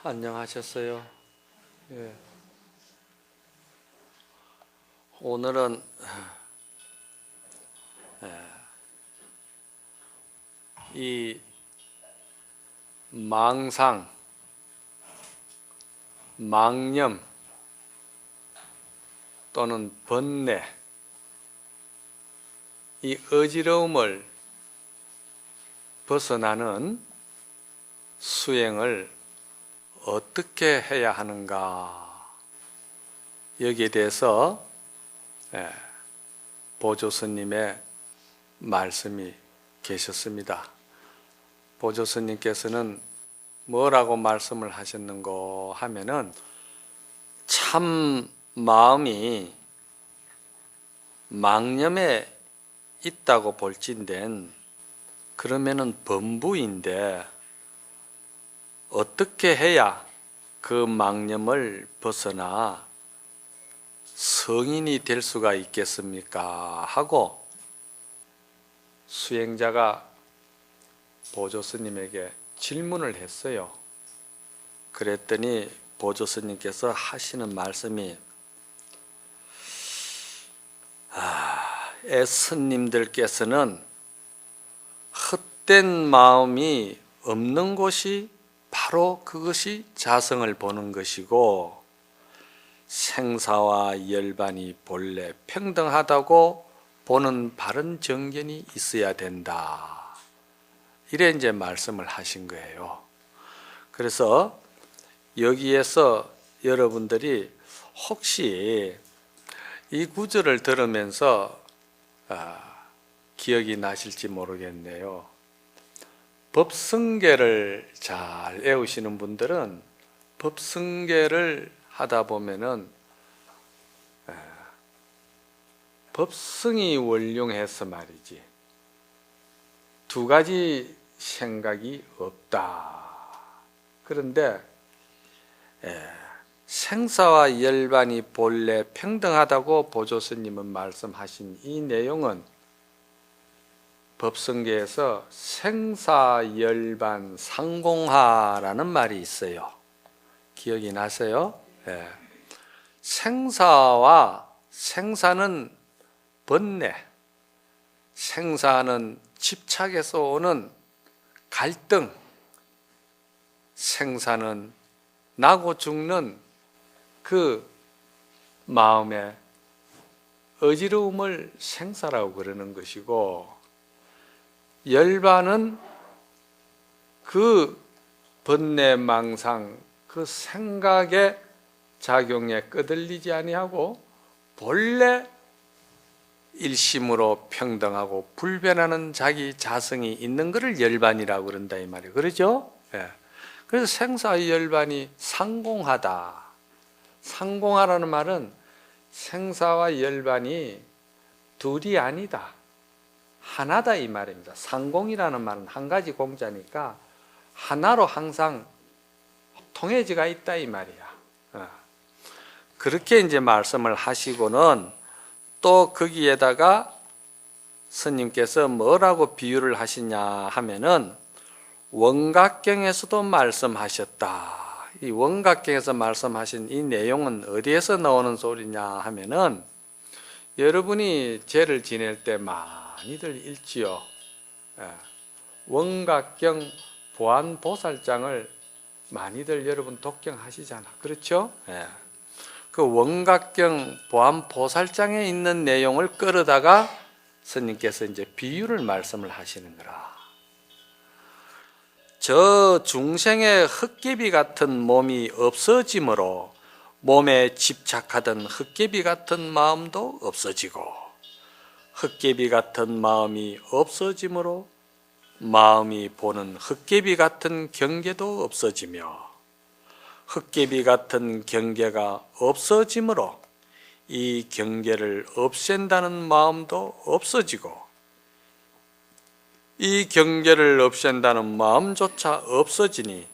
안녕하셨어요. 예. 오늘은 이 망상, 망념 또는 번뇌, 이 어지러움을 벗어나는 수행을 어떻게 해야 하는가, 여기에 대해서 보조스님의 말씀이 계셨습니다. 보조스님께서는 뭐라고 말씀을 하셨는고 하면은, 참 마음이 망념에 있다고 볼진된 그러면은 범부인데, 어떻게 해야 그 망념을 벗어나 성인이 될 수가 있겠습니까? 하고 수행자가 보조스님에게 질문을 했어요. 그랬더니 보조스님께서 하시는 말씀이, 스님들께서는 헛된 마음이 없는 곳이 바로 그것이 자성을 보는 것이고, 생사와 열반이 본래 평등하다고 보는 바른 정견이 있어야 된다. 이래 이제 말씀을 하신 거예요. 그래서 여기에서 여러분들이 혹시 이 구절을 들으면서 기억이 나실지 모르겠네요. 법성계를 잘 외우시는 분들은 법성계를 하다 보면은 법성이 원륭해서 말이지, 두 가지 생각이 없다. 그런데 생사와 열반이 본래 평등하다고 보조스님은 말씀하신 이 내용은 법성계에서 생사열반 상공하라는 말이 있어요. 기억이 나세요? 생사는 번뇌, 생사는 집착에서 오는 갈등, 생사는 나고 죽는 그 마음의 어지러움을 생사라고 그러는 것이고, 열반은 그 번뇌 망상, 그 생각의 작용에 끄들리지 아니하고 본래 일심으로 평등하고 불변하는 자기 자성이 있는 것을 열반이라고 그런다 이 말이에요. 그렇죠? 그래서 생사의 열반이 상공하다. 상공하라는 말은 생사와 열반이 둘이 아니다, 하나다 이 말입니다. 상공이라는 말은 한 가지 공자니까 하나로 항상 통해지가 있다 이 말이야. 그렇게 이제 말씀을 하시고는 또 거기에다가 스님께서 뭐라고 비유를 하시냐 하면은, 원각경에서도 말씀하셨다. 이 원각경에서 말씀하신 이 내용은 어디에서 나오는 소리냐 하면은, 여러분이 죄를 지낼 때 많이들 읽지요. 원각경 보안보살장을 많이들 여러분 독경하시잖아. 그렇죠? 그 원각경 보안보살장에 있는 내용을 끌어다가 스님께서 이제 비유를 말씀을 하시는 거라. 저 중생의 헛개비 같은 몸이 없어짐으로 몸에 집착하던 헛개비 같은 마음도 없어지고, 헛개비 같은 마음이 없어짐으로 마음이 보는 헛개비 같은 경계도 없어지며, 헛개비 같은 경계가 없어짐으로 이 경계를 없앤다는 마음도 없어지고, 이 경계를 없앤다는 마음조차 없어지니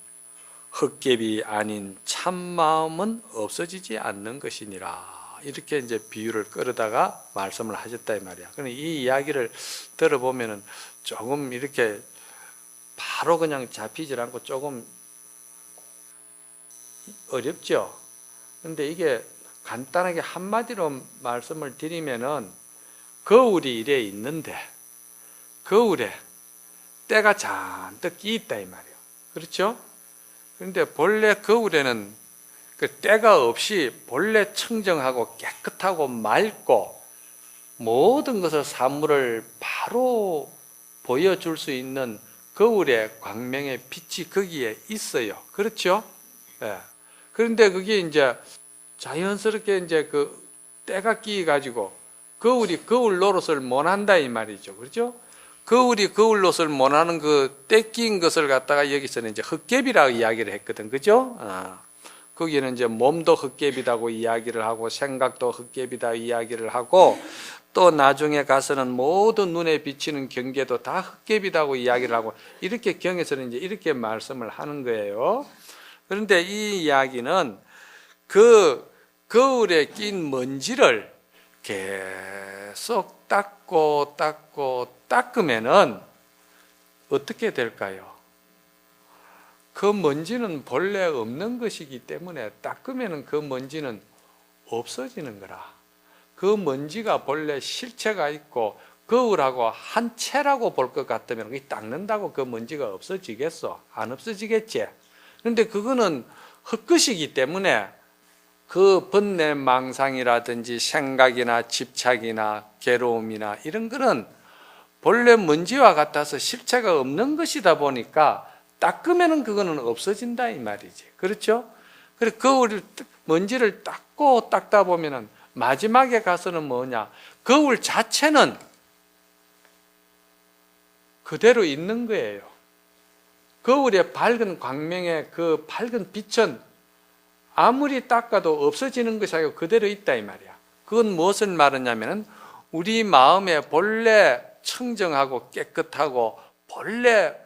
헛개비 아닌 참 마음은 없어지지 않는 것이니라. 이렇게 이제 비유를 끌어다가 말씀을 하셨다 이 말이야. 그런데 이 이야기를 들어보면은 조금 이렇게 바로 그냥 잡히질 않고 조금 어렵죠. 그런데 이게 간단하게 한마디로 말씀을 드리면은 거울이 이래 있는데 거울에 때가 잔뜩 끼 있다 이 말이에요. 그렇죠? 그런데 본래 거울에는 그 때가 없이 본래 청정하고 깨끗하고 맑고 모든 것을 사물을 바로 보여줄 수 있는 거울의 광명의 빛이 거기에 있어요. 그렇죠? 예. 그런데 그게 이제 자연스럽게 이제 그 때가 끼 가지고 거울이 거울 노릇을 못 한다 이 말이죠. 그렇죠? 거울이 거울 노릇을 못 하는 그 때 끼인 것을 갖다가 여기서는 이제 헛개비라고 이야기를 했거든. 그죠? 거기는 이제 몸도 헛개비다고 이야기를 하고 생각도 헛개비다 이야기를 하고 또 나중에 가서는 모든 눈에 비치는 경계도 다 헛개비다고 이야기를 하고 이렇게 경에서는 이제 이렇게 말씀을 하는 거예요. 그런데 이 이야기는 그 거울에 낀 먼지를 계속 닦으면은 어떻게 될까요? 그 먼지는 본래 없는 것이기 때문에 닦으면은 그 먼지는 없어지는 거라. 그 먼지가 본래 실체가 있고 거울하고 한 채라고 볼 것 같으면 닦는다고 그 먼지가 없어지겠어? 안 없어지겠지? 그런데 그거는 헛것이기 때문에 그 번뇌 망상이라든지 생각이나 집착이나 괴로움이나 이런 거는 본래 먼지와 같아서 실체가 없는 것이다 보니까 닦으면은 그거는 없어진다 이 말이지. 그렇죠? 그래서 거울 먼지를 닦다 보면은 마지막에 가서는 뭐냐? 거울 자체는 그대로 있는 거예요. 거울의 밝은 광명의 그 밝은 빛은 아무리 닦아도 없어지는 것이 아니고 그대로 있다 이 말이야. 그건 무엇을 말하냐면은 우리 마음에 본래 청정하고 깨끗하고 본래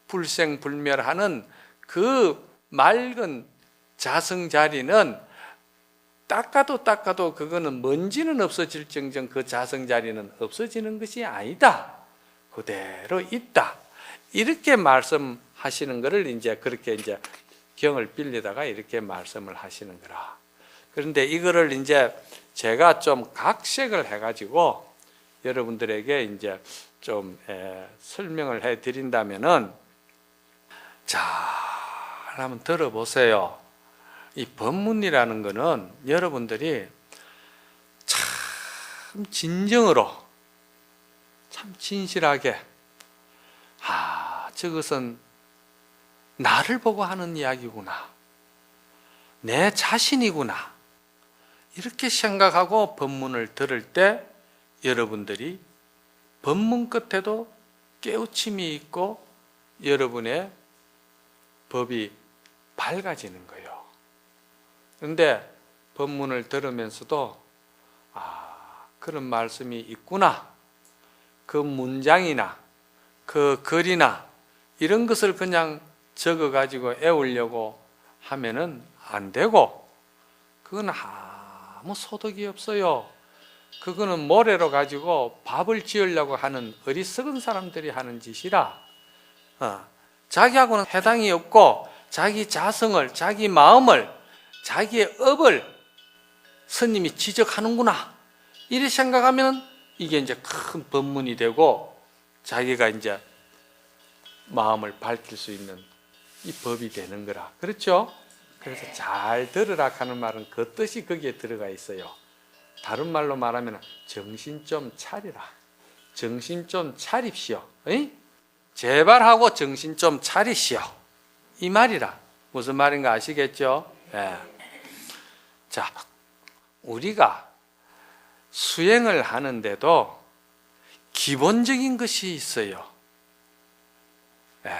불생불멸하는 그 맑은 자성자리는 닦아도 그거는 먼지는 없어질 정정 그 자성자리는 없어지는 것이 아니다. 그대로 있다. 이렇게 말씀하시는 것을 이제 그렇게 이제 경을 빌리다가 이렇게 말씀을 하시는 거라. 그런데 이거를 이제 제가 좀 각색을 해가지고 여러분들에게 이제 좀 설명을 해 드린다면은 자, 한번 들어보세요. 이 법문이라는 거는 여러분들이 참 진정으로 참 진실하게 저것은 나를 보고 하는 이야기구나. 내 자신이구나. 이렇게 생각하고 법문을 들을 때 여러분들이 법문 끝에도 깨우침이 있고 여러분의 법이 밝아지는 거예요. 그런데 법문을 들으면서도 그런 말씀이 있구나. 그 문장이나 그 글이나 이런 것을 그냥 적어가지고 애우려고 하면은 안 되고 그건 아무 소득이 없어요. 그거는 모래로 가지고 밥을 지으려고 하는 어리석은 사람들이 하는 짓이라 자기하고는 해당이 없고 자기 자성을, 자기 마음을, 자기의 업을 스님이 지적하는구나 이렇게 생각하면 이게 이제 큰 법문이 되고 자기가 이제 마음을 밝힐 수 있는 이 법이 되는 거라. 그렇죠? 그래서 잘 들으라 하는 말은 그 뜻이 거기에 들어가 있어요. 다른 말로 말하면 정신 좀 차리라. 정신 좀 차립시오. 에이? 제발 하고 정신 좀 차리시오. 이 말이라. 무슨 말인가 아시겠죠? 네. 자, 우리가 수행을 하는데도 기본적인 것이 있어요. 네.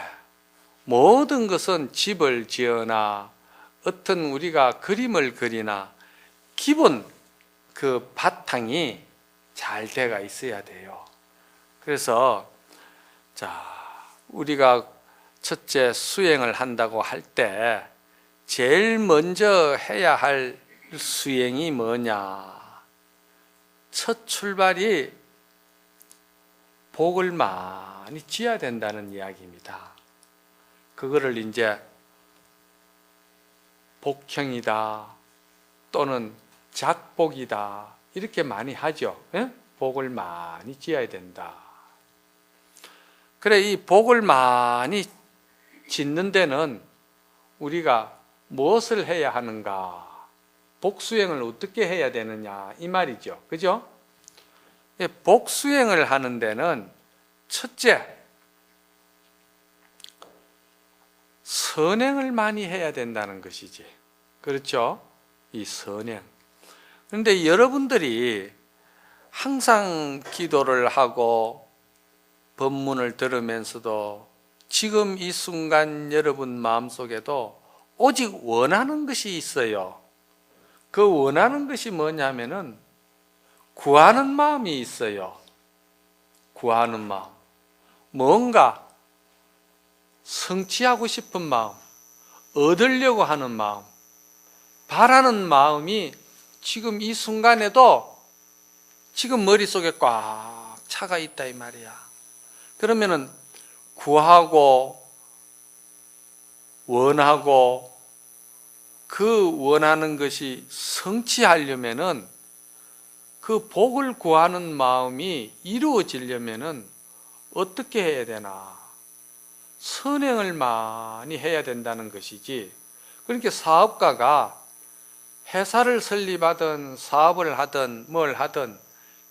모든 것은 집을 지어나 어떤 우리가 그림을 그리나 기본 그 바탕이 잘 돼가 있어야 돼요. 그래서 자, 우리가 첫째 수행을 한다고 할 때 제일 먼저 해야 할 수행이 뭐냐? 첫 출발이 복을 많이 지어야 된다는 이야기입니다. 그거를 이제 복형이다 또는 작복이다 이렇게 많이 하죠. 예? 복을 많이 지어야 된다. 그래, 이 복을 많이 짓는 데는 우리가 무엇을 해야 하는가? 복수행을 어떻게 해야 되느냐 이 말이죠. 그죠? 복수행을 하는 데는 첫째, 선행을 많이 해야 된다는 것이지. 그렇죠? 이 선행. 그런데 여러분들이 항상 기도를 하고 법문을 들으면서도 지금 이 순간 여러분 마음속에도 오직 원하는 것이 있어요. 그 원하는 것이 뭐냐면은 구하는 마음이 있어요. 구하는 마음. 뭔가 성취하고 싶은 마음, 얻으려고 하는 마음, 바라는 마음이 지금 이 순간에도 지금 머릿속에 꽉 차가 있다 이 말이야. 그러면은 구하고 원하고 그 원하는 것이 성취하려면은 그 복을 구하는 마음이 이루어지려면은 어떻게 해야 되나? 선행을 많이 해야 된다는 것이지. 그러니까 사업가가 회사를 설립하든 사업을 하든 뭘 하든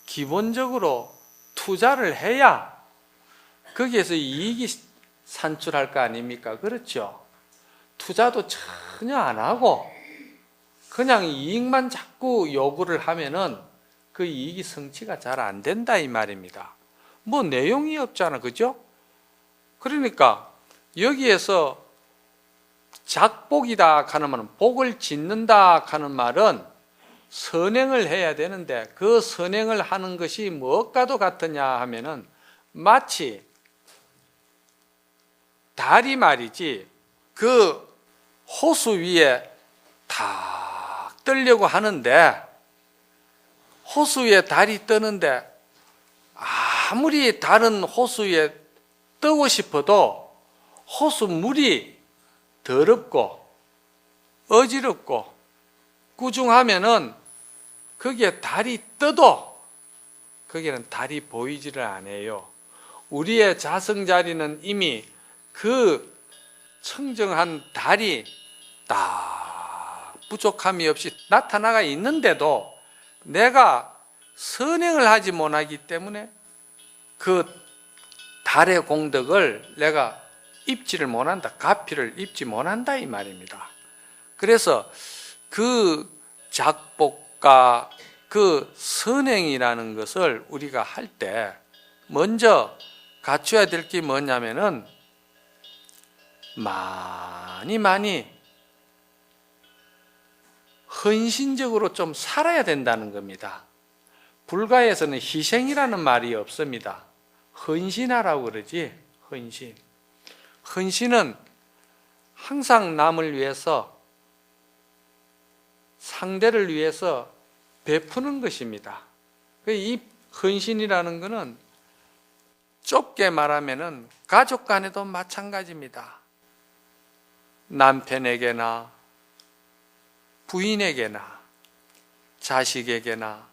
기본적으로 투자를 해야 거기에서 이익이 산출할 거 아닙니까? 그렇죠? 투자도 전혀 안 하고 그냥 이익만 자꾸 요구를 하면은 그 이익이 성취가 잘 안 된다 이 말입니다. 뭐 내용이 없잖아. 그죠? 그러니까 여기에서 작복이다 하는 말은 복을 짓는다 하는 말은 선행을 해야 되는데 그 선행을 하는 것이 무엇과도 같으냐 하면은 마치 달이 말이지 그 호수 위에 탁 뜨려고 하는데 호수 위에 달이 뜨는데 아무리 다른 호수 위에 뜨고 싶어도 호수 물이 더럽고 어지럽고 꾸중하면은 거기에 달이 떠도 거기에는 달이 보이지를 않아요. 우리의 자성자리는 이미 그 청정한 달이 딱 부족함이 없이 나타나가 있는데도 내가 선행을 하지 못하기 때문에 그 달의 공덕을 내가 입지를 못한다. 가피를 입지 못한다 이 말입니다. 그래서 그 작복과 그 선행이라는 것을 우리가 할 때 먼저 갖춰야 될 게 뭐냐면은 많이 헌신적으로 좀 살아야 된다는 겁니다. 불가에서는 희생이라는 말이 없습니다. 헌신하라고 그러지. 헌신. 헌신은 항상 남을 위해서 상대를 위해서 베푸는 것입니다. 이 헌신이라는 것은 좁게 말하면은 가족 간에도 마찬가지입니다. 남편에게나 부인에게나 자식에게나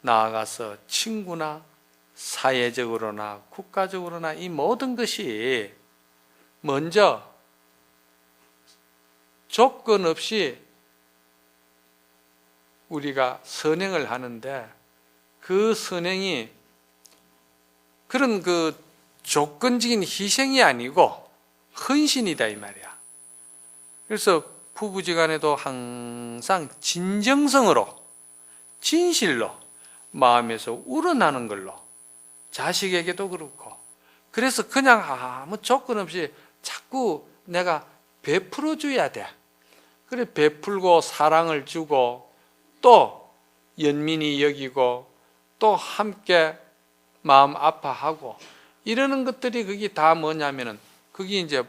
나아가서 친구나 사회적으로나 국가적으로나 이 모든 것이 먼저 조건 없이 우리가 선행을 하는데 그 선행이 그런 그 조건적인 희생이 아니고 헌신이다 이 말이야. 그래서 부부지간에도 항상 진정성으로 진실로 마음에서 우러나는 걸로 자식에게도 그렇고 그래서 그냥 아무 조건 없이 자꾸 내가 베풀어 줘야 돼. 그래 베풀고 사랑을 주고 또 연민이 여기고 또 함께 마음 아파하고 이러는 것들이 그게 다 뭐냐면은 그게 이제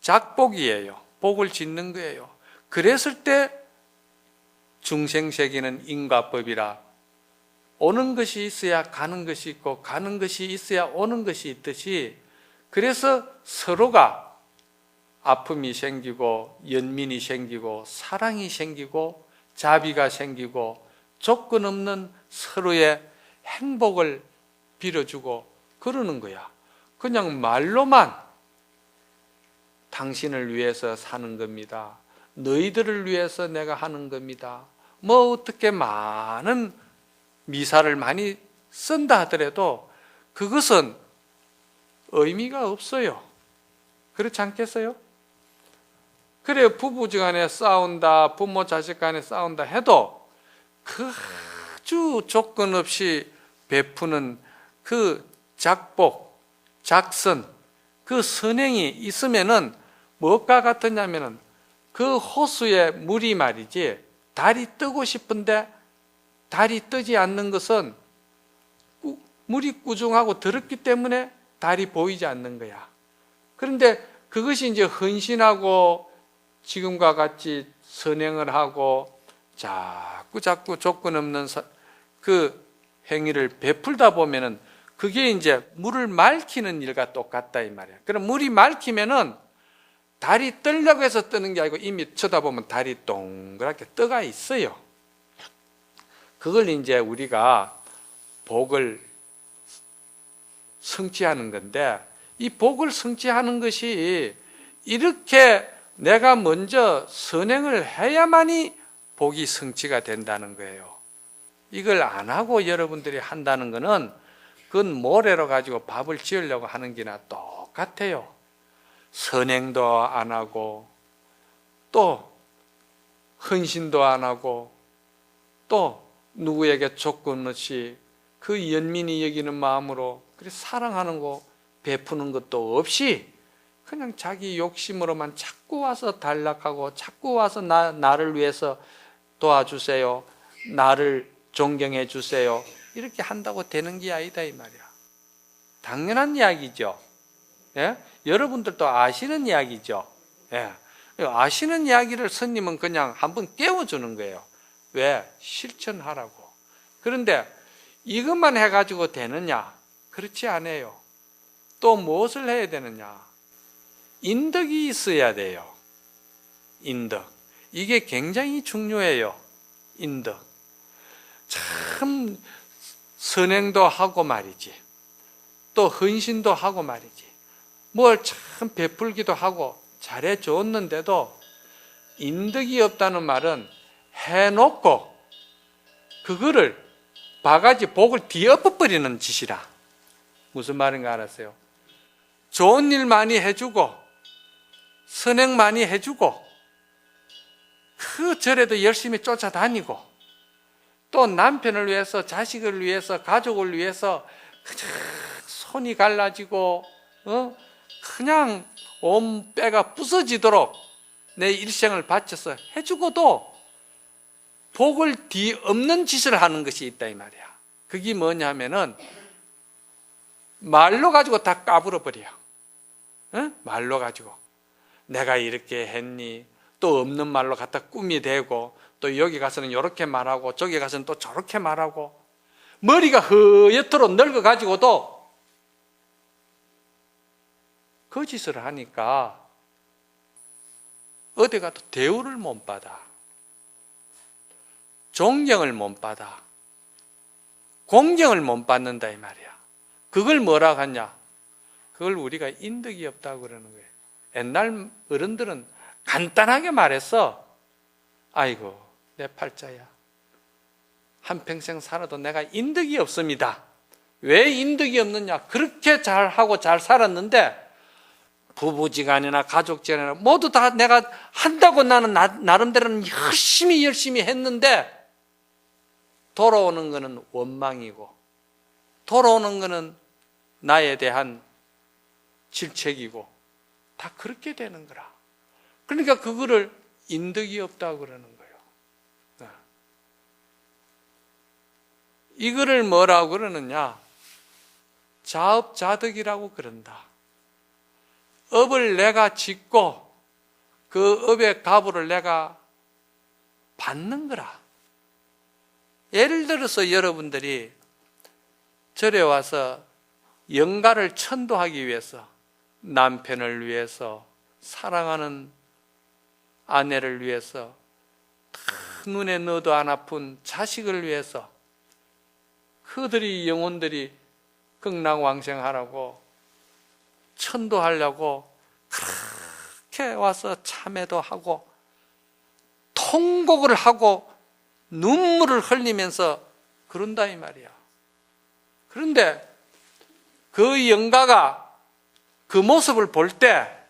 작복이에요. 복을 짓는 거예요. 그랬을 때 중생세계는 인과법이라 오는 것이 있어야 가는 것이 있고 가는 것이 있어야 오는 것이 있듯이 그래서 서로가 아픔이 생기고 연민이 생기고 사랑이 생기고 자비가 생기고 조건 없는 서로의 행복을 빌어주고 그러는 거야. 그냥 말로만 당신을 위해서 사는 겁니다. 너희들을 위해서 내가 하는 겁니다. 뭐 어떻게 많은 미사를 많이 쓴다 하더라도 그것은 의미가 없어요. 그렇지 않겠어요? 그래요. 부부지간에 싸운다, 부모 자식 간에 싸운다 해도 그 아주 조건 없이 베푸는 그 작복, 작선, 그 선행이 있으면은 무엇과 같으냐면은 그 호수의 물이 말이지 달이 뜨고 싶은데 달이 뜨지 않는 것은 물이 꾸중하고 더럽기 때문에 달이 보이지 않는 거야. 그런데 그것이 이제 헌신하고 지금과 같이 선행을 하고 자꾸 조건 없는 그 행위를 베풀다 보면은 그게 이제 물을 맑히는 일과 똑같다 이 말이야. 그럼 물이 맑히면은 달이 뜨려고 해서 뜨는 게 아니고 이미 쳐다보면 달이 동그랗게 떠가 있어요. 그걸 이제 우리가 복을 성취하는 건데, 이 복을 성취하는 것이 이렇게 내가 먼저 선행을 해야만이 복이 성취가 된다는 거예요. 이걸 안 하고 여러분들이 한다는 것은 그건 모래로 가지고 밥을 지으려고 하는 게나 똑같아요. 선행도 안 하고 또 헌신도 안 하고 또 누구에게 조건 없이 그 연민이 여기는 마음으로 그래 사랑하는 거 베푸는 것도 없이 그냥 자기 욕심으로만 자꾸 와서 단락하고 자꾸 와서 나를 위해서 도와주세요, 나를 존경해 주세요, 이렇게 한다고 되는 게 아니다 이 말이야. 당연한 이야기죠. 예? 여러분들도 아시는 이야기죠. 예. 아시는 이야기를 스님은 그냥 한번 깨워주는 거예요. 왜? 실천하라고. 그런데 이것만 해가지고 되느냐? 그렇지 않아요. 또 무엇을 해야 되느냐? 인덕이 있어야 돼요. 인덕. 이게 굉장히 중요해요. 인덕. 참 선행도 하고 말이지. 또 헌신도 하고 말이지. 뭘 참 베풀기도 하고 잘해 줬는데도 인덕이 없다는 말은 해놓고 그거를 바가지 복을 뒤엎어버리는 짓이라. 무슨 말인가 알았어요? 좋은 일 많이 해주고 선행 많이 해주고 그 절에도 열심히 쫓아다니고 또 남편을 위해서 자식을 위해서 가족을 위해서 그냥 손이 갈라지고 그냥 온 뼈가 부서지도록 내 일생을 바쳐서 해주고도 복을 뒤엎는 짓을 하는 것이 있다 이 말이야. 그게 뭐냐면은 말로 가지고 다 까불어버려. 말로 가지고 내가 이렇게 했니, 또 없는 말로 갖다 꿈이 대고 또 여기 가서는 이렇게 말하고 저기 가서는 또 저렇게 말하고 머리가 허옇도록 늙어가지고도 거짓을 하니까 어디 가도 대우를 못 받아, 존경을 못 받아, 공경을 못 받는다 이 말이야. 그걸 뭐라고 하냐? 그걸 우리가 인덕이 없다고 그러는 거예요. 옛날 어른들은 간단하게 말했어. 아이고 내 팔자야, 한평생 살아도 내가 인덕이 없습니다. 왜 인덕이 없느냐? 그렇게 잘하고 잘 살았는데 부부지간이나 가족지간이나 모두 다 내가 한다고 나는 나름대로는 열심히 했는데 돌아오는 것은 원망이고 돌아오는 것은 나에 대한 질책이고 다 그렇게 되는 거라. 그러니까 그거를 인덕이 없다고 그러는 거예요. 이거를 뭐라고 그러느냐? 자업자득이라고 그런다. 업을 내가 짓고 그 업의 가부를 내가 받는 거라. 예를 들어서 여러분들이 절에 와서 영가를 천도하기 위해서 남편을 위해서 사랑하는 아내를 위해서, 눈에 넣어도 안 아픈 자식을 위해서 그들이 영혼들이 극락왕생하라고 천도하려고 그렇게 와서 참회도 하고 통곡을 하고 눈물을 흘리면서 그런다 이 말이야. 그런데 그 영가가 그 모습을 볼 때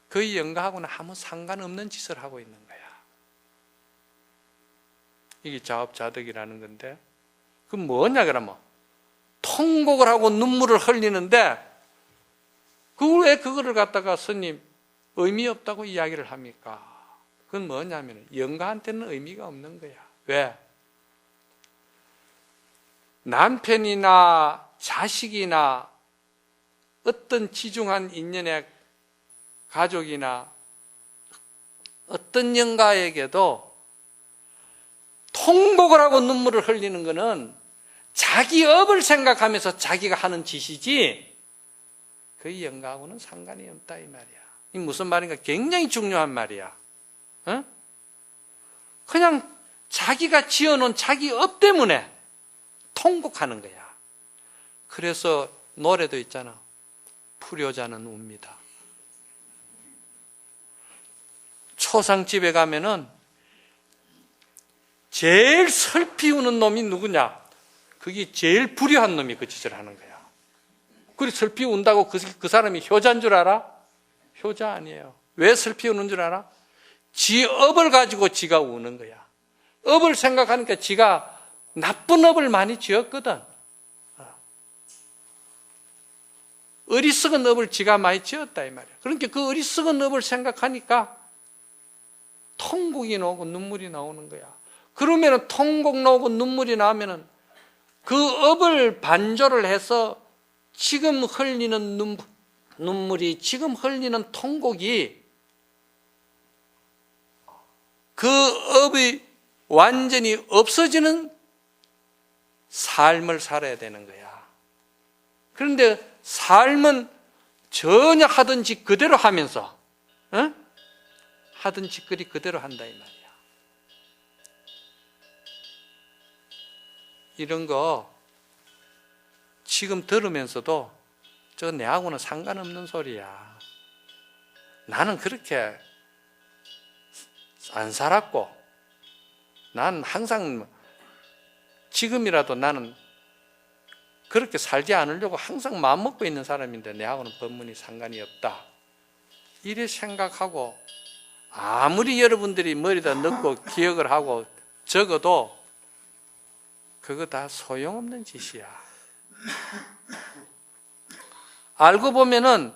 그 영가하고는 아무 상관없는 짓을 하고 있는 거야. 이게 자업자득이라는 건데, 그럼 뭐냐 그러면 통곡을 하고 눈물을 흘리는데 그걸 왜 그거를 갖다가 스님 의미 없다고 이야기를 합니까? 그건 뭐냐면 영가한테는 의미가 없는 거야. 왜? 남편이나 자식이나 어떤 지중한 인연의 가족이나 어떤 영가에게도 통곡을 하고 눈물을 흘리는 것은 자기 업을 생각하면서 자기가 하는 짓이지 그 영가하고는 상관이 없다 이 말이야. 이 무슨 말인가? 굉장히 중요한 말이야. 어? 그냥 자기가 지어놓은 자기 업 때문에 통곡하는 거야. 그래서 노래도 있잖아. 불효자는 웁니다. 초상집에 가면은 제일 슬피 우는 놈이 누구냐? 그게 제일 불효한 놈이 그 짓을 하는 거야. 그리 슬피 운다고 그 사람이 효자인 줄 알아? 효자 아니에요. 왜 슬피 우는 줄 알아? 지 업을 가지고 지가 우는 거야. 업을 생각하니까 지가 나쁜 업을 많이 지었거든. 어리석은 업을 지가 많이 지었다 이 말이야. 그러니까 그 어리석은 업을 생각하니까 통곡이 나오고 눈물이 나오는 거야. 그러면 통곡 나오고 눈물이 나오면 그 업을 반조를 해서 지금 흘리는 눈물이, 지금 흘리는 통곡이 그 업이 완전히 없어지는 삶을 살아야 되는 거야. 그런데 삶은 전혀 하던 짓 그대로 하면서 하던 짓거리 그대로 한다 이 말이야. 이런 거 지금 들으면서도 저 내하고는 상관없는 소리야. 나는 그렇게 안 살았고 난 항상 지금이라도 나는 그렇게 살지 않으려고 항상 마음먹고 있는 사람인데 내하고는 법문이 상관이 없다. 이래 생각하고 아무리 여러분들이 머리다 넣고 기억을 하고 적어도 그거 다 소용없는 짓이야. 알고 보면은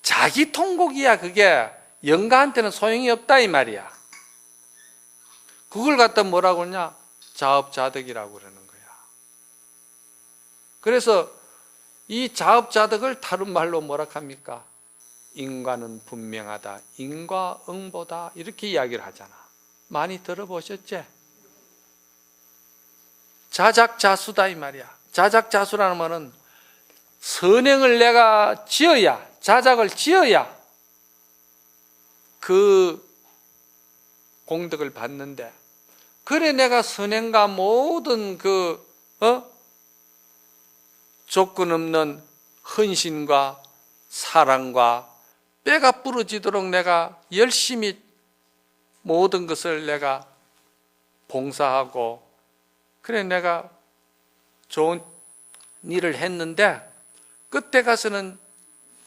자기 통곡이야. 그게 영가한테는 소용이 없다 이 말이야. 그걸 갖다 뭐라고 하냐? 자업자득이라고 그러는 거야. 그래서 이 자업자득을 다른 말로 뭐라 합니까? 인과는 분명하다. 인과응보다. 이렇게 이야기를 하잖아. 많이 들어보셨지? 자작자수다 이 말이야. 자작자수라는 말은 선행을 내가 지어야, 자작을 지어야 그 공덕을 받는데, 그래 내가 선행과 모든 조건 없는 헌신과 사랑과 뼈가 부러지도록 내가 열심히 모든 것을 내가 봉사하고, 그래 내가 좋은 일을 했는데 끝에 가서는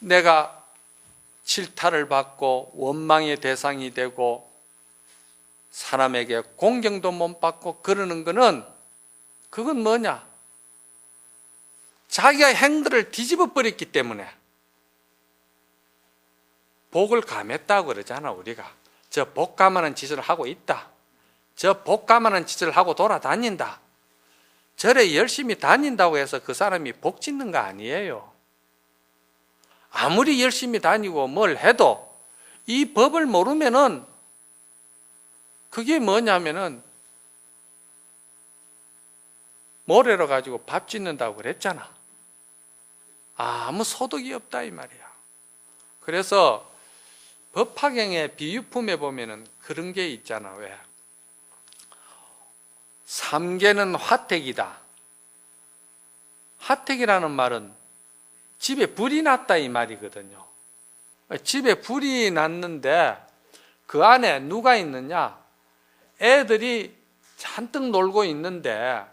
내가 질타를 받고 원망의 대상이 되고 사람에게 공경도 못 받고 그러는 거는, 그건 뭐냐? 자기가 행들을 뒤집어 버렸기 때문에 복을 감했다고 그러잖아. 우리가 저 복감하는 짓을 하고 있다, 저 복감하는 짓을 하고 돌아다닌다, 절에 열심히 다닌다고 해서 그 사람이 복 짓는 거 아니에요. 아무리 열심히 다니고 뭘 해도 이 법을 모르면은 그게 뭐냐면은 모래로 가지고 밥 짓는다고 그랬잖아. 아무 소득이 없다 이 말이야. 그래서 법화경의 비유품에 보면은 그런 게 있잖아. 왜? 삼계는 화택이다. 화택이라는 말은 집에 불이 났다 이 말이거든요. 집에 불이 났는데 그 안에 누가 있느냐? 애들이 잔뜩 놀고 있는데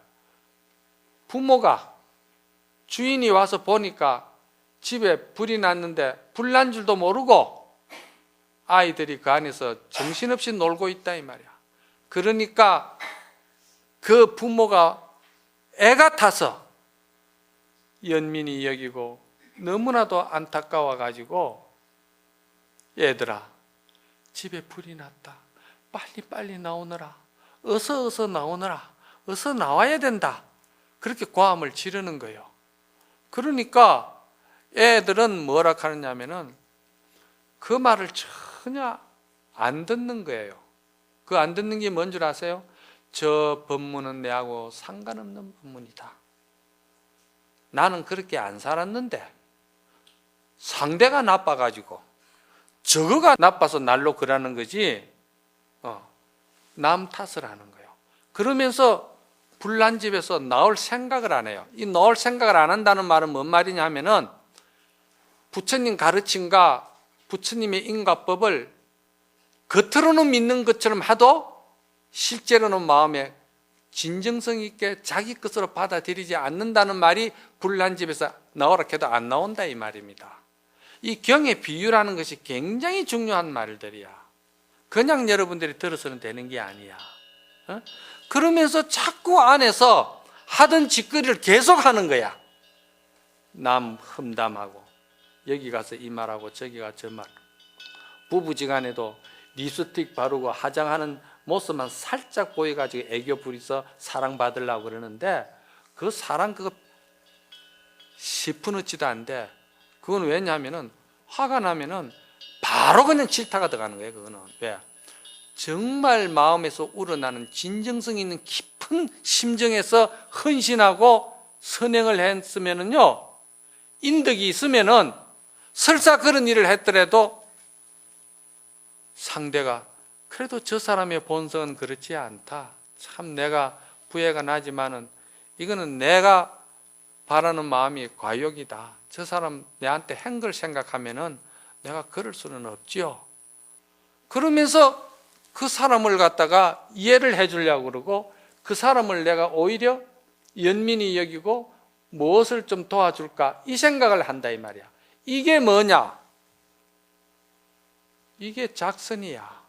부모가, 주인이 와서 보니까 집에 불이 났는데 불난 줄도 모르고 아이들이 그 안에서 정신없이 놀고 있다 이 말이야. 그러니까 그 부모가 애가 타서 연민이 여기고 너무나도 안타까워 가지고, 얘들아 집에 불이 났다, 빨리 나오너라, 어서 나오너라, 어서 나와야 된다, 그렇게 고함을 지르는 거예요. 그러니까 애들은 뭐라 하느냐면은 그 말을 전혀 안 듣는 거예요. 그 안 듣는 게 뭔 줄 아세요? 저 법문은 내하고 상관없는 법문이다. 나는 그렇게 안 살았는데 상대가 나빠가지고 저거가 나빠서 날로 그러는 거지 남 탓을 하는 거예요. 그러면서 불난 집에서 나올 생각을 안 해요. 이 나올 생각을 안 한다는 말은 뭔 말이냐 하면은 부처님 가르침과 부처님의 인과법을 겉으로는 믿는 것처럼 하도 실제로는 마음에 진정성 있게 자기 것으로 받아들이지 않는다는 말이 불난 집에서 나오라 해도 안 나온다 이 말입니다. 이 경의 비유라는 것이 굉장히 중요한 말들이야. 그냥 여러분들이 들어서는 되는 게 아니야. 그러면서 자꾸 안에서 하던 짓거리를 계속 하는 거야. 남 험담하고 여기 가서 이 말하고 저기 가서 저 말, 부부지간에도 립스틱 바르고 화장하는 모습만 살짝 보여가지고 애교 부리서 사랑받으려고 그러는데 그 사랑 그거 10푼어치도 안 돼. 그건 왜냐하면은 화가 나면은 바로 그냥 질타가 들어가는 거예요. 그거는 왜? 정말 마음에서 우러나는 진정성 있는 깊은 심정에서 헌신하고 선행을 했으면은요, 인덕이 있으면은 설사 그런 일을 했더라도 상대가 그래도 저 사람의 본성은 그렇지 않다. 참 내가 부해가 나지만은 이거는 내가 바라는 마음이 과욕이다. 저 사람 내한테 한 걸 생각하면은 내가 그럴 수는 없지요. 그러면서 그 사람을 갖다가 이해를 해주려고 그러고 그 사람을 내가 오히려 연민이 여기고 무엇을 좀 도와줄까 이 생각을 한다 이 말이야. 이게 뭐냐? 이게 작선이야.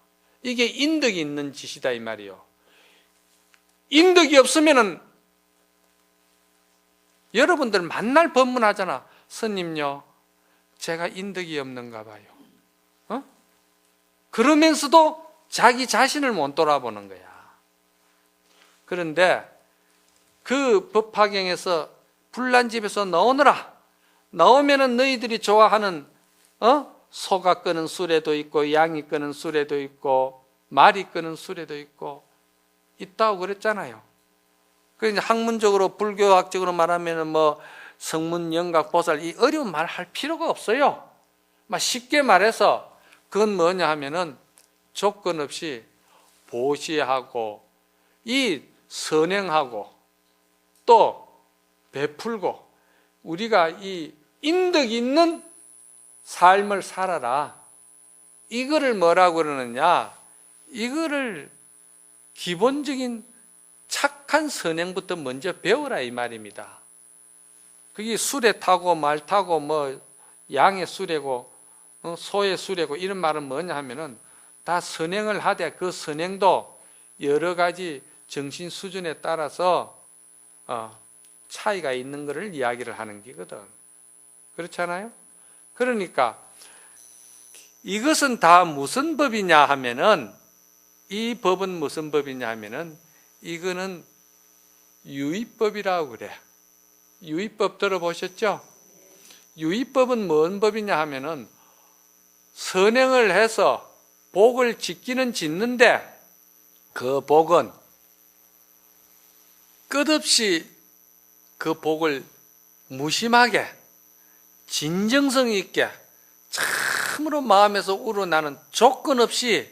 이게 인덕이 있는 짓이다 이 말이요. 인덕이 없으면은 여러분들 만날 법문하잖아. 스님요, 제가 인덕이 없는가 봐요. 그러면서도 자기 자신을 못 돌아보는 거야. 그런데 그 법화경에서 불난 집에서 나오너라. 나오면은 너희들이 좋아하는 소가 끄는 수레도 있고 양이 끄는 수레도 있고 말이 끄는 수레도 있고 있다고 그랬잖아요. 그 학문적으로 불교학적으로 말하면은 뭐 성문 영각 보살 이 어려운 말 할 필요가 없어요. 막 쉽게 말해서 그건 뭐냐 하면은 조건 없이 보시하고 이 선행하고 또 베풀고 우리가 이 인덕 있는 삶을 살아라. 이거를 뭐라고 그러느냐? 이거를 기본적인 착한 선행부터 먼저 배우라 이 말입니다. 그게 수레 타고 말 타고 뭐 양의 수레고 소의 수레고 이런 말은 뭐냐 하면은 다 선행을 하되 그 선행도 여러 가지 정신 수준에 따라서 차이가 있는 것을 이야기를 하는 게거든. 그렇잖아요? 그러니까 이것은 다 무슨 법이냐 하면은 이 법은 무슨 법이냐 하면은 이거는 유의법이라고 그래. 유의법 들어보셨죠? 유의법은 뭔 법이냐 하면은 선행을 해서 복을 짓기는 짓는데 그 복은 끝없이 그 복을 무심하게 진정성 있게 참으로 마음에서 우러나는 조건 없이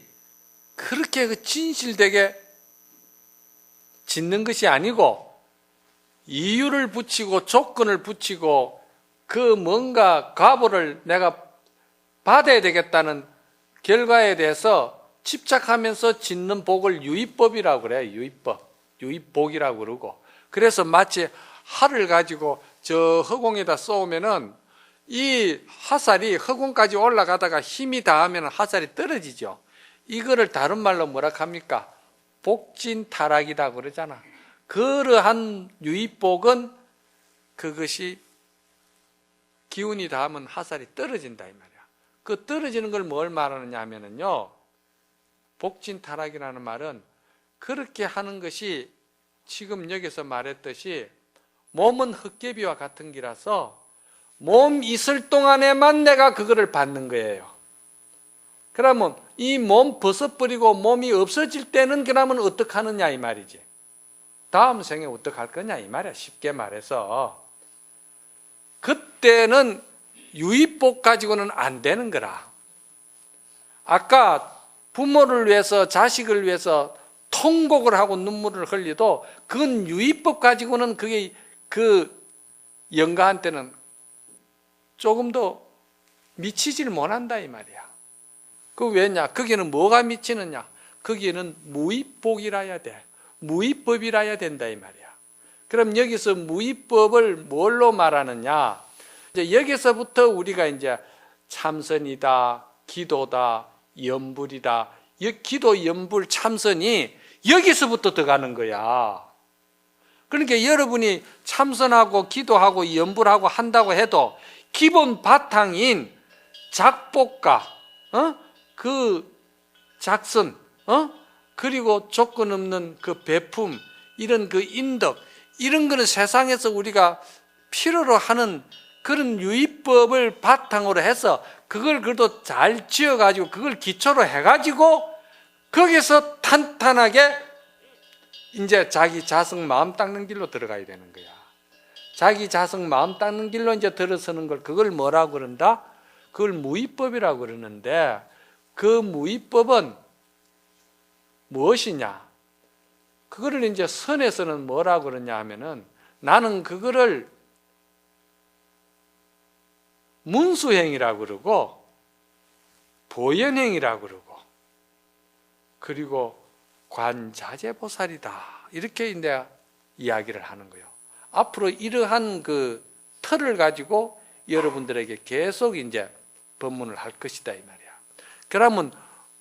그렇게 그 진실되게 짓는 것이 아니고 이유를 붙이고 조건을 붙이고 그 뭔가 과보를 내가 받아야 되겠다는 결과에 대해서 집착하면서 짓는 복을 유의법이라고 그래요. 유의법, 유의복이라고 그러고. 그래서 마치 활을 가지고 저 허공에다 쏘면은 이 화살이 허공까지 올라가다가 힘이 닿으면 화살이 떨어지죠. 이거를 다른 말로 뭐라 합니까? 복진타락이라고 그러잖아. 그러한 유의복은 그것이 기운이 닿으면 화살이 떨어진다 이 말이야. 그 떨어지는 걸 뭘 말하느냐 하면은요, 복진타락이라는 말은 그렇게 하는 것이 지금 여기서 말했듯이 몸은 헛개비와 같은 기라서 몸 있을 동안에만 내가 그거를 받는 거예요. 그러면 이 몸 벗어버리고 몸이 없어질 때는 그러면 어떻게 하느냐 이 말이지. 다음 생에 어떻게 할 거냐 이 말이야. 쉽게 말해서 그때는 유의복 가지고는 안 되는 거라. 아까 부모를 위해서 자식을 위해서 통곡을 하고 눈물을 흘려도 그건 유의법 가지고는 그게 그 영가한테는 조금 더 미치질 못한다 이 말이야. 그 왜냐? 거기는 뭐가 미치느냐? 거기는 무의복이라야 돼. 무의법이라야 된다 이 말이야. 그럼 여기서 무의법을 뭘로 말하느냐? 이제 여기서부터 우리가 이제 참선이다, 기도다, 염불이다. 기도, 염불, 참선이 여기서부터 들어가는 거야. 그러니까 여러분이 참선하고 기도하고 염불하고 한다고 해도 기본 바탕인 작복가, 그 작선, 그리고 조건 없는 그 배품, 이런 그 인덕, 이런 거는 세상에서 우리가 필요로 하는 그런 유의법을 바탕으로 해서 그걸 그래도 잘 지어가지고 그걸 기초로 해가지고 거기서 탄탄하게 이제 자기 자성 마음 닦는 길로 들어가야 되는 거야. 자기 자성 마음 닦는 길로 이제 들어서는 걸 그걸 뭐라고 그런다? 그걸 무의법이라고 그러는데 그 무의법은 무엇이냐? 그거를 이제 선에서는 뭐라고 그러냐 하면은 나는 그거를 문수행이라고 그러고 보현행이라고 그러고 그리고 관자재보살이다 이렇게 이제 이야기를 하는 거예요. 앞으로 이러한 그 틀을 가지고 여러분들에게 계속 이제 법문을 할 것이다 이 말이야. 그러면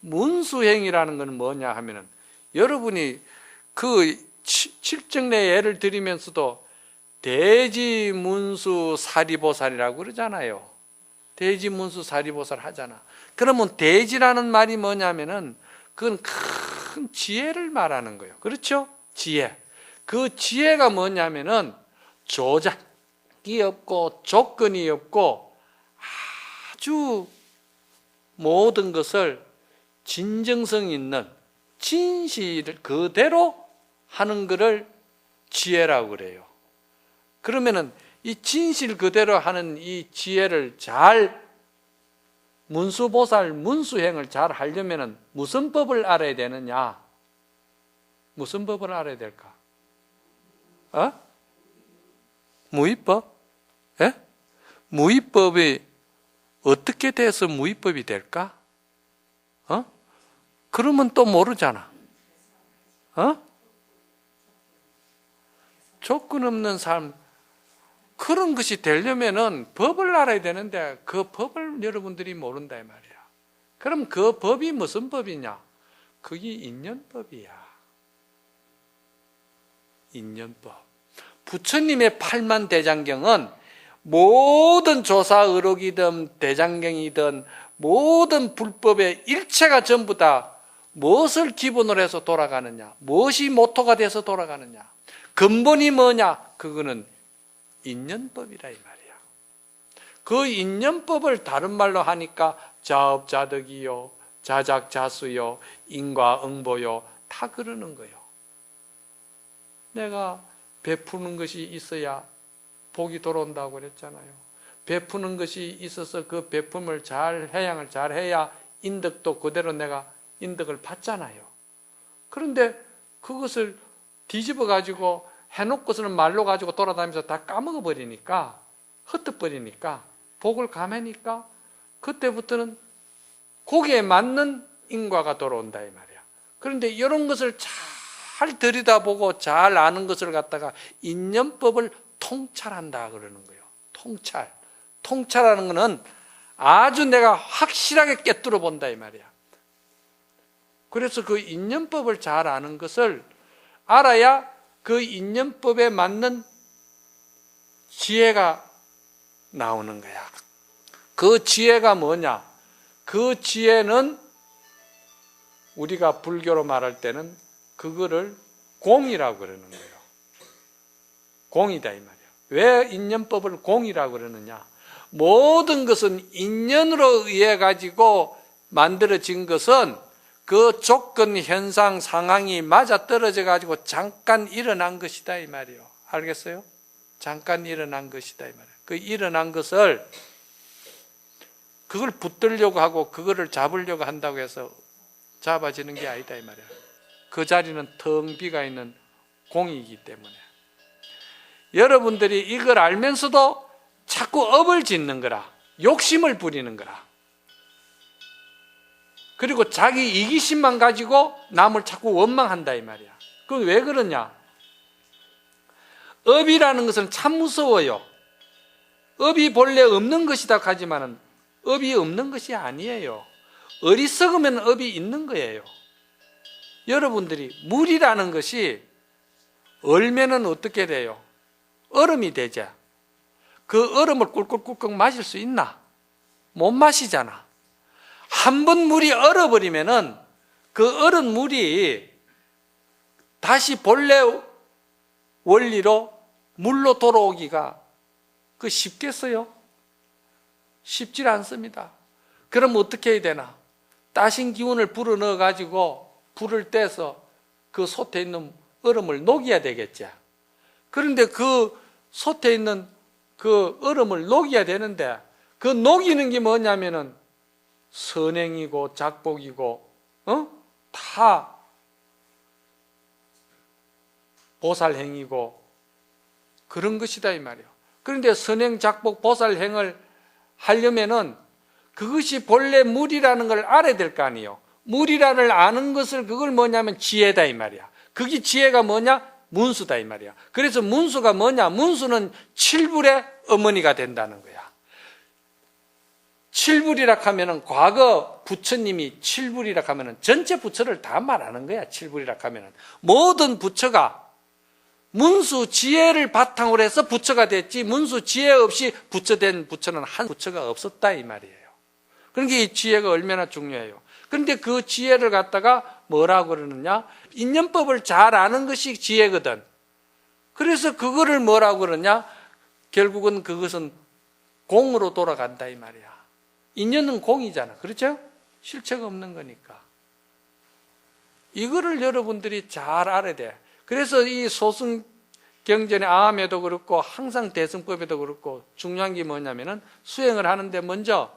문수행이라는 건 뭐냐 하면은 여러분이 그 칠정내 예를 들이면서도 대지문수 사리보살이라고 그러잖아요. 대지문수 사리보살 하잖아. 그러면 대지라는 말이 뭐냐면은 그건 큰 지혜를 말하는 거예요. 그렇죠? 지혜. 그 지혜가 뭐냐면은 조작이 없고 조건이 없고 아주 모든 것을 진정성 있는 진실을 그대로 하는 것을 지혜라고 그래요. 그러면은 이 진실 그대로 하는 이 지혜를 잘 문수보살, 문수행을 잘 하려면은 무슨 법을 알아야 되느냐? 무슨 법을 알아야 될까? 무의법? 예? 무의법이 어떻게 돼서 무의법이 될까? 그러면 또 모르잖아. 조건 없는 삶, 그런 것이 되려면은 법을 알아야 되는데 그 법을 여러분들이 모른다 이 말이야. 그럼 그 법이 무슨 법이냐? 그게 인연법이야. 인연법. 부처님의 팔만대장경은 모든 조사의록이든 대장경이든 모든 불법의 일체가 전부 다 무엇을 기본으로 해서 돌아가느냐? 무엇이 모토가 돼서 돌아가느냐? 근본이 뭐냐? 그거는 인연법이라 이 말이야. 그 인연법을 다른 말로 하니까 자업자득이요, 자작자수요, 인과응보요, 다 그러는 거예요. 내가 베푸는 것이 있어야 복이 돌아온다고 그랬잖아요. 베푸는 것이 있어서 그 베품을 잘 해양을 잘 해야 인덕도 그대로 내가 인덕을 받잖아요. 그런데 그것을 뒤집어 가지고 해놓고서는 말로 가지고 돌아다니면서 다 까먹어 버리니까, 흩어버리니까, 복을 감해니까 그때부터는 거기에 맞는 인과가 돌아온다 이 말이야. 그런데 이런 것을 잘 들여다보고 잘 아는 것을 갖다가 인연법을 통찰한다 그러는 거예요. 통찰하는 것은 아주 내가 확실하게 꿰뚫어 본다 이 말이야. 그래서 그 인연법을 잘 아는 것을 알아야 그 인연법에 맞는 지혜가 나오는 거야. 그 지혜가 뭐냐? 그 지혜는 우리가 불교로 말할 때는 그거를 공이라고 그러는 거예요. 공이다 이 말이야. 왜 인연법을 공이라고 그러느냐? 모든 것은 인연으로 의해 가지고 만들어진 것은 그 조건, 현상, 상황이 맞아떨어져 가지고 잠깐 일어난 것이다 이 말이에요. 알겠어요? 잠깐 일어난 것이다 이 말이에요. 그 일어난 것을 그걸 붙들려고 하고 그거를 잡으려고 한다고 해서 잡아지는 게 아니다 이 말이에요. 그 자리는 텅 비가 있는 공이기 때문에 여러분들이 이걸 알면서도 자꾸 업을 짓는 거라, 욕심을 부리는 거라. 그리고 자기 이기심만 가지고 남을 자꾸 원망한다 이 말이야. 그건 왜 그러냐? 업이라는 것은 참 무서워요. 업이 본래 없는 것이다 하지만은 업이 없는 것이 아니에요. 어리석으면 업이 있는 거예요. 여러분들이 물이라는 것이 얼면은 어떻게 돼요? 얼음이 되죠. 그 얼음을 꿀꿀꿀꿀 마실 수 있나? 못 마시잖아. 한 번 물이 얼어버리면은 그 얼은 물이 다시 본래 원리로 물로 돌아오기가 쉽겠어요? 쉽지 않습니다. 그럼 어떻게 해야 되나? 따신 기운을 불어 넣어 가지고 불을 떼서 그 솥에 있는 얼음을 녹여야 되겠죠. 그런데 그 솥에 있는 그 얼음을 녹여야 되는데 그 녹이는 게 뭐냐면은 선행이고 작복이고 다 보살행이고 그런 것이다 이 말이에요. 그런데 선행, 작복, 보살행을 하려면은 그것이 본래 물이라는 걸 알아야 될 거 아니에요. 물이라를 아는 것을 그걸 뭐냐면 지혜다 이 말이야. 그게 지혜가 뭐냐? 문수다 이 말이야. 그래서 문수가 뭐냐? 문수는 칠불의 어머니가 된다는 거야. 칠불이라 하면은 과거 부처님이 칠불이라 하면은 전체 부처를 다 말하는 거야. 칠불이라 하면은 모든 부처가 문수 지혜를 바탕으로 해서 부처가 됐지 문수 지혜 없이 부처된 부처는 한 부처가 없었다 이 말이에요. 그러니까 이 지혜가 얼마나 중요해요. 그런데 그 지혜를 갖다가 뭐라고 그러느냐? 인연법을 잘 아는 것이 지혜거든. 그래서 그거를 뭐라고 그러냐? 결국은 그것은 공으로 돌아간다 이 말이야. 인연은 공이잖아. 그렇죠? 실체가 없는 거니까. 이거를 여러분들이 잘 알아야 돼. 그래서 이 소승경전의 아함에도 그렇고 항상 대승법에도 그렇고 중요한 게 뭐냐면은 수행을 하는데 먼저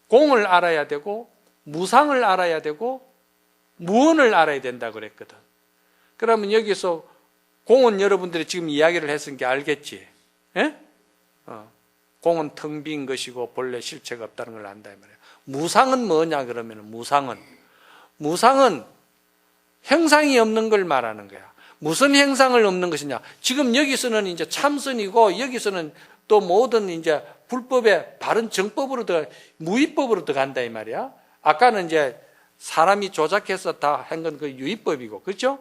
공을 알아야 되고 무상을 알아야 되고 무언을 알아야 된다고 그랬거든. 그러면 여기서 공은 여러분들이 지금 이야기를 했으니까 알겠지? 예? 공은 텅 빈 것이고 본래 실체가 없다는 걸 안다 이 말이에요. 무상은 뭐냐 그러면 무상은 형상이 없는 걸 말하는 거야. 무슨 형상을 없는 것이냐? 지금 여기서는 이제 참선이고 여기서는 또 모든 이제 불법의 바른 정법으로 무위법으로 들어간다 이 말이야. 아까는 이제 사람이 조작해서 다 한 건 그 유의법이고, 그렇죠?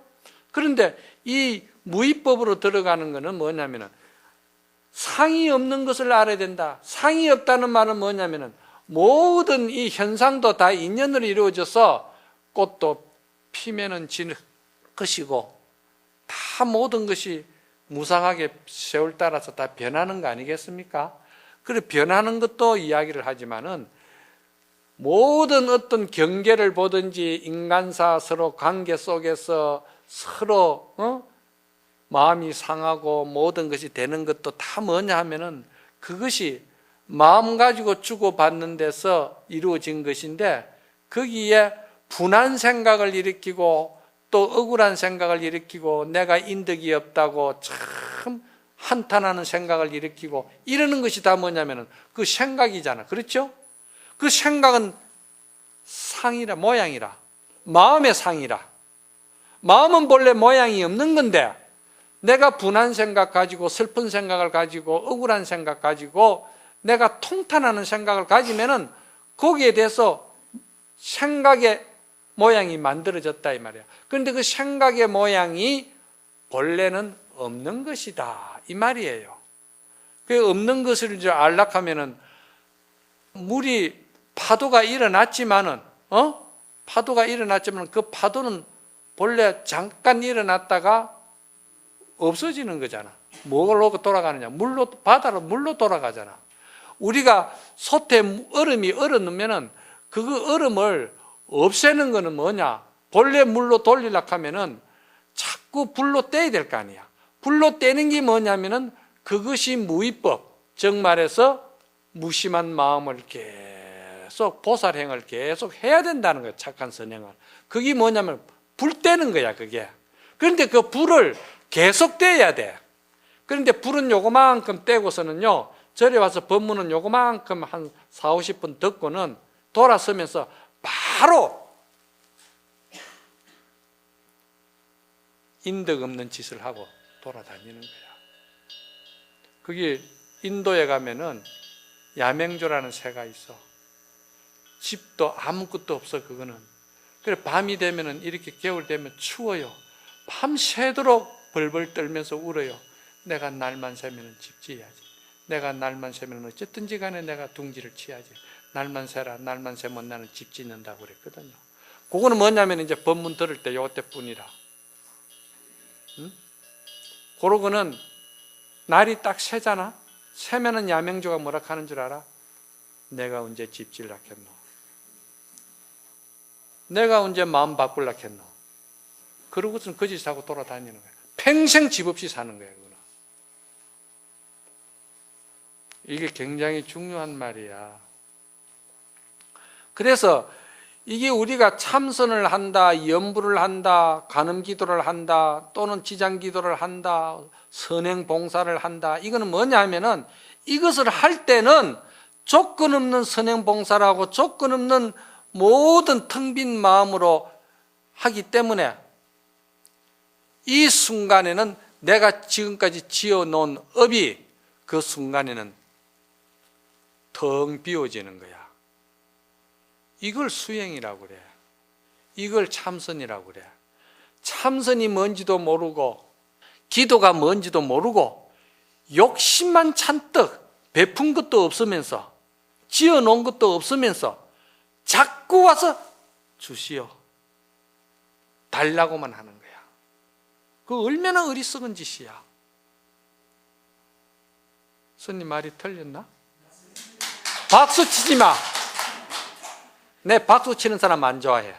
그런데 이 무위법으로 들어가는 거는 뭐냐면은 상이 없는 것을 알아야 된다. 상이 없다는 말은 뭐냐면은 모든 이 현상도 다 인연으로 이루어져서 꽃도 피면은 지는 것이고 다 모든 것이 무상하게 세월 따라서 다 변하는 거 아니겠습니까? 그래 변하는 것도 이야기를 하지만은 모든 어떤 경계를 보든지 인간사 서로 관계 속에서 서로 마음이 상하고 모든 것이 되는 것도 다 뭐냐 하면은 그것이 마음 가지고 주고받는 데서 이루어진 것인데 거기에 분한 생각을 일으키고 또 억울한 생각을 일으키고 내가 인덕이 없다고 참 한탄하는 생각을 일으키고 이러는 것이 다 뭐냐면은 그 생각이잖아. 그렇죠? 그 생각은 상이라, 모양이라. 마음의 상이라. 마음은 본래 모양이 없는 건데 내가 분한 생각 가지고 슬픈 생각을 가지고 억울한 생각 가지고 내가 통탄하는 생각을 가지면은 거기에 대해서 생각의 모양이 만들어졌다 이 말이야. 그런데 그 생각의 모양이 본래는 없는 것이다 이 말이에요. 그 없는 것을 이제 알락하면은 물이 파도가 일어났지만은 파도가 일어났지만 그 파도는 본래 잠깐 일어났다가 없어지는 거잖아. 뭘로 돌아가느냐? 물로, 바다로 물로 돌아가잖아. 우리가 솥에 얼음이 얼어놓으면은 그 얼음을 없애는 거는 뭐냐? 본래 물로 돌리려고 하면은 자꾸 불로 떼야 될 거 아니야. 불로 떼는 게 뭐냐면은 그것이 무위법, 즉 말해서 무심한 마음을 계속 보살행을 계속 해야 된다는 거야. 착한 선행을. 그게 뭐냐면 불 떼는 거야, 그게. 그런데 그 불을 계속 떼야 돼. 그런데 불은 요거만큼 떼고서는요, 절에 와서 법문은 요거만큼 한 4, 50분 듣고는 돌아서면서 바로 인덕 없는 짓을 하고 돌아다니는 거야. 그게 인도에 가면은 야맹조라는 새가 있어. 집도 아무것도 없어, 그거는. 그래, 밤이 되면은 이렇게 겨울 되면 추워요. 밤새도록 벌벌 떨면서 울어요. 내가 날만 새면은 집 지어야지. 내가 날만 새면 어쨌든지 간에 내가 둥지를 치야지. 날만 새라, 날만 새면 나는 집 짓는다고 그랬거든요. 그거는 뭐냐면 이제 법문 들을 때 요때 뿐이라. 응? 그러고는 날이 딱 새잖아. 새면은 야맹조가 뭐라 하는 줄 알아? 내가 언제 집 지으려 했노? 내가 언제 마음 바꾸려 했노? 그러고선 그 짓 하고 돌아다니는 거야. 평생 집 없이 사는 거야. 그거는. 이게 굉장히 중요한 말이야. 그래서 이게 우리가 참선을 한다, 염불을 한다, 간음기도를 한다, 또는 지장기도를 한다, 선행봉사를 한다. 이거는 뭐냐 하면은 이것을 할 때는 조건 없는 선행봉사라고 조건 없는 모든 텅 빈 마음으로 하기 때문에 이 순간에는 내가 지금까지 지어놓은 업이 그 순간에는 텅 비워지는 거야. 이걸 수행이라고 그래. 이걸 참선이라고 그래. 참선이 뭔지도 모르고 기도가 뭔지도 모르고 욕심만 잔뜩 베푼 것도 없으면서 지어놓은 것도 없으면서 자꾸 와서 주시오 달라고만 하는 거야. 그 얼마나 어리석은 짓이야. 스님 말이 틀렸나? 박수 치지 마. 내 박수 치는 사람 안 좋아해.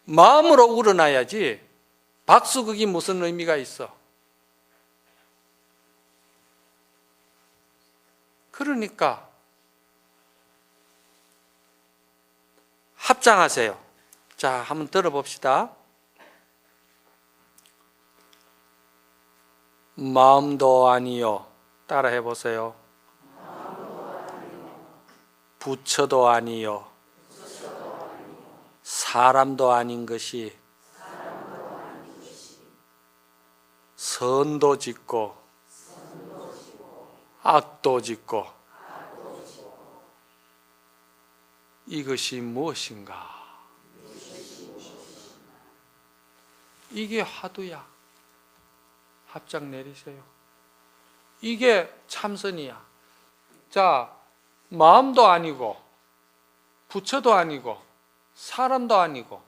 마음으로 우러나야지 박수 그게 무슨 의미가 있어. 그러니까 합장하세요. 자, 한번 들어봅시다. 마음도 아니요. 따라 해보세요. 부처도 아니요. 사람도 아닌 것이 선도 짓고 악도 짓고 이것이 무엇인가? 이게 화두야. 합장 내리세요. 이게 참선이야. 자, 마음도 아니고 부처도 아니고 사람도 아니고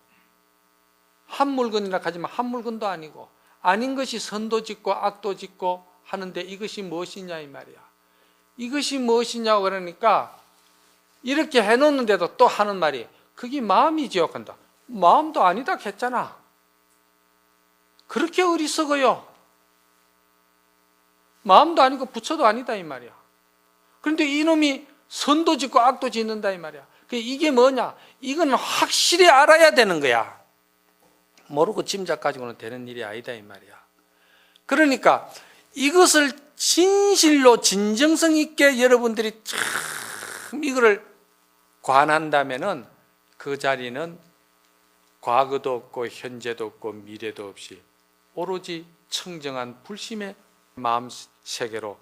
한 물건이라 하지만 한 물건도 아니고 아닌 것이 선도 짓고 악도 짓고 하는데 이것이 무엇이냐 이 말이야. 이것이 무엇이냐고 그러니까 이렇게 해놓는데도 또 하는 말이 그게 마음이지요. 한다. 마음도 아니다 했잖아. 그렇게 어리석어요. 마음도 아니고 부처도 아니다 이 말이야. 그런데 이놈이 선도 짓고 악도 짓는다 이 말이야. 이게 뭐냐? 이건 확실히 알아야 되는 거야. 모르고 짐작 가지고는 되는 일이 아니다 이 말이야. 그러니까 이것을 진실로 진정성 있게 여러분들이 참 이거를 관한다면은 그 자리는 과거도 없고 현재도 없고 미래도 없이 오로지 청정한 불심의 마음 세계로,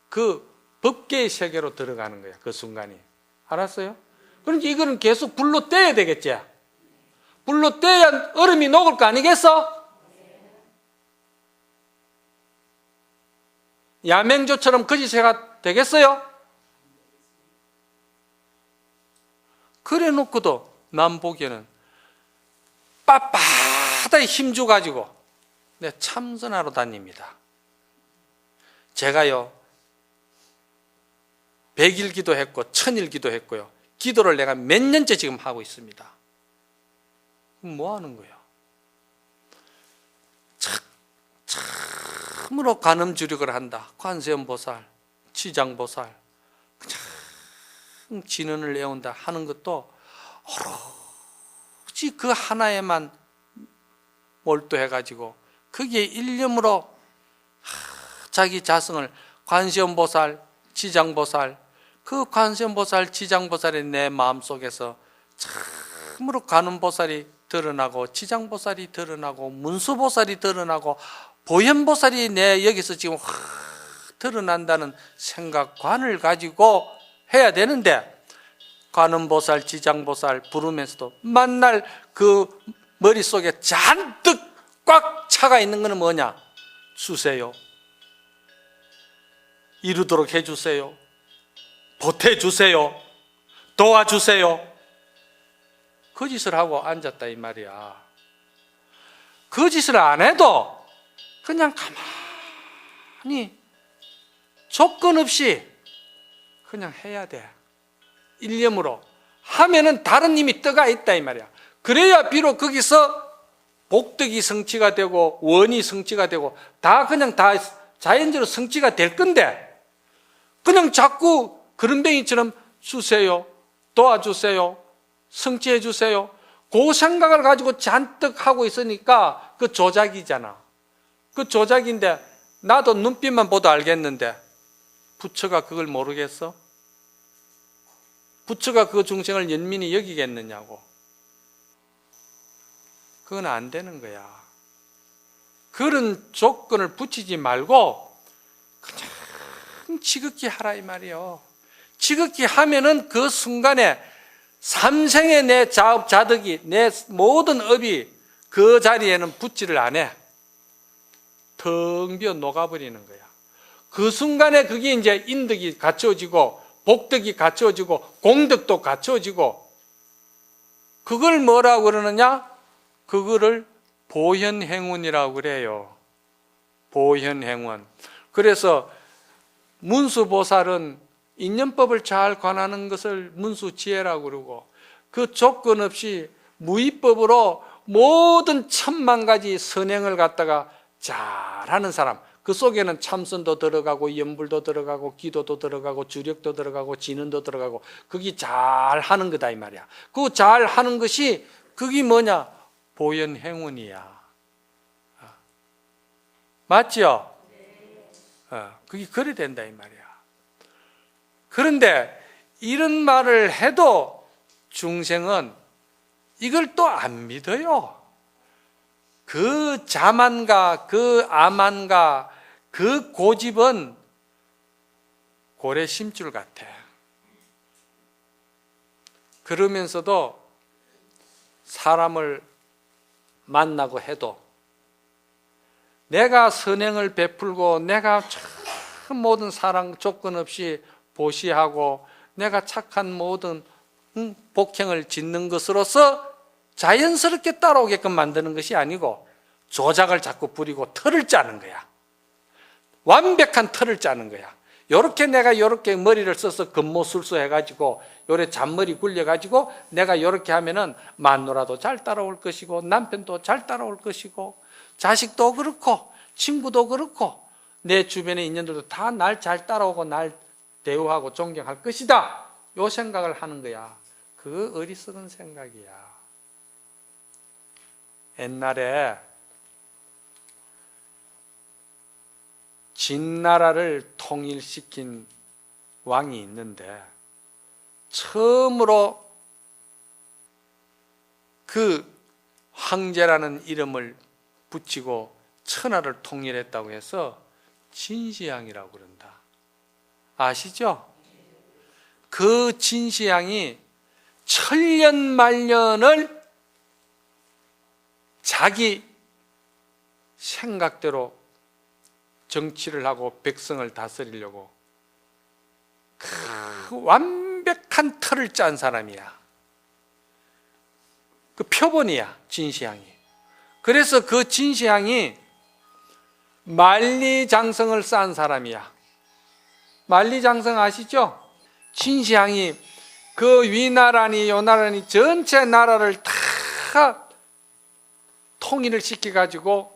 그 법계의 세계로 들어가는 거야. 그 순간이. 알았어요? 그러니까 이거는 계속 불로 떼야 되겠지. 불로 떼야 얼음이 녹을 거 아니겠어? 야맹조처럼 거짓새가 되겠어요? 그래 놓고도 남 보기에는 빳빳하게 힘줘가지고 내 참선하러 다닙니다. 제가요 100일 기도했고 1000일 기도했고요. 기도를 내가 몇 년째 지금 하고 있습니다. 뭐 하는 거야? 참으로 관음주력을 한다. 관세음보살, 지장보살, 참 진언을 외운다 하는 것도 오로지 그 하나에만 몰두해가지고 거기에 일념으로 자기 자성을 관세음보살, 지장보살, 그 관세음보살, 지장보살이 내 마음속에서 참으로 관음보살이 드러나고 지장보살이 드러나고 문수보살이 드러나고 보현보살이 내 여기서 지금 확 드러난다는 생각관을 가지고 해야 되는데, 관음보살, 지장보살 부르면서도 만날 그 머릿속에 잔뜩 꽉 차가 있는 것은 뭐냐? 주세요, 이루도록 해주세요, 보태주세요, 도와주세요. 그 짓을 하고 앉았다 이 말이야. 그 짓을 안 해도 그냥 가만히 조건 없이 그냥 해야 돼. 일념으로 하면은 다른 힘이 떠가 있다 이 말이야. 그래야 비록 거기서 복덕이 성취가 되고 원이 성취가 되고 다 그냥 다 자연적으로 성취가 될 건데, 그냥 자꾸 그런뱅이처럼 주세요, 도와주세요, 성취해 주세요, 그 생각을 가지고 잔뜩 하고 있으니까 그 조작이잖아. 그 조작인데 나도 눈빛만 보도 알겠는데 부처가 그걸 모르겠어? 부처가 그 중생을 연민히 여기겠느냐고. 그건 안 되는 거야. 그런 조건을 붙이지 말고 그냥 지극히 하라 이 말이요. 지극히 하면은 그 순간에 삼생의 내 자덕이, 내 모든 업이 그 자리에는 붙지를 않아. 텅 비어 녹아버리는 거야. 그 순간에 그게 이제 인덕이 갖춰지고 복덕이 갖춰지고 공덕도 갖춰지고, 그걸 뭐라고 그러느냐? 그거를 보현행운이라고 그래요. 보현행운. 그래서 문수보살은 인연법을 잘 관하는 것을 문수지혜라고 그러고, 그 조건 없이 무위법으로 모든 천만 가지 선행을 갖다가 잘하는 사람, 그 속에는 참선도 들어가고 염불도 들어가고 기도도 들어가고 주력도 들어가고 진언도 들어가고 그게 잘하는 거다 이 말이야. 그 잘하는 것이 그게 뭐냐? 보현행운이야. 맞죠? 그게 그래 된다 이 말이야. 그런데 이런 말을 해도 중생은 이걸 또 안 믿어요. 그 자만과 그 아만과 그 고집은 고래 심줄 같아. 그러면서도 사람을 만나고 해도 내가 선행을 베풀고 내가 참 모든 사랑 조건 없이 보시하고 내가 착한 모든 복행을 짓는 것으로서 자연스럽게 따라오게끔 만드는 것이 아니고 조작을 자꾸 부리고 틀을 짜는 거야. 완벽한 틀을 짜는 거야. 요렇게 내가 요렇게 머리를 써서 겉모술수 해가지고 요래 잔머리 굴려가지고 내가 요렇게 하면은 마누라도 잘 따라올 것이고 남편도 잘 따라올 것이고 자식도 그렇고 친구도 그렇고 내 주변에 인연들도 다 날 잘 따라오고 날 대우하고 존경할 것이다. 요 생각을 하는 거야. 그 어리석은 생각이야. 옛날에 진나라를 통일시킨 왕이 있는데 처음으로 그 황제라는 이름을 붙이고 천하를 통일했다고 해서 진시황이라고 그런다. 아시죠? 그 진시황이 천년만년을 자기 생각대로 정치를 하고 백성을 다스리려고 그 완벽한 틀을 짠 사람이야. 그 표본이야, 진시황이. 그래서 그 진시황이 만리장성을 쌓은 사람이야. 만리장성 아시죠? 진시황이 그 위나라니 요나라니 전체 나라를 다 통일을 시켜가지고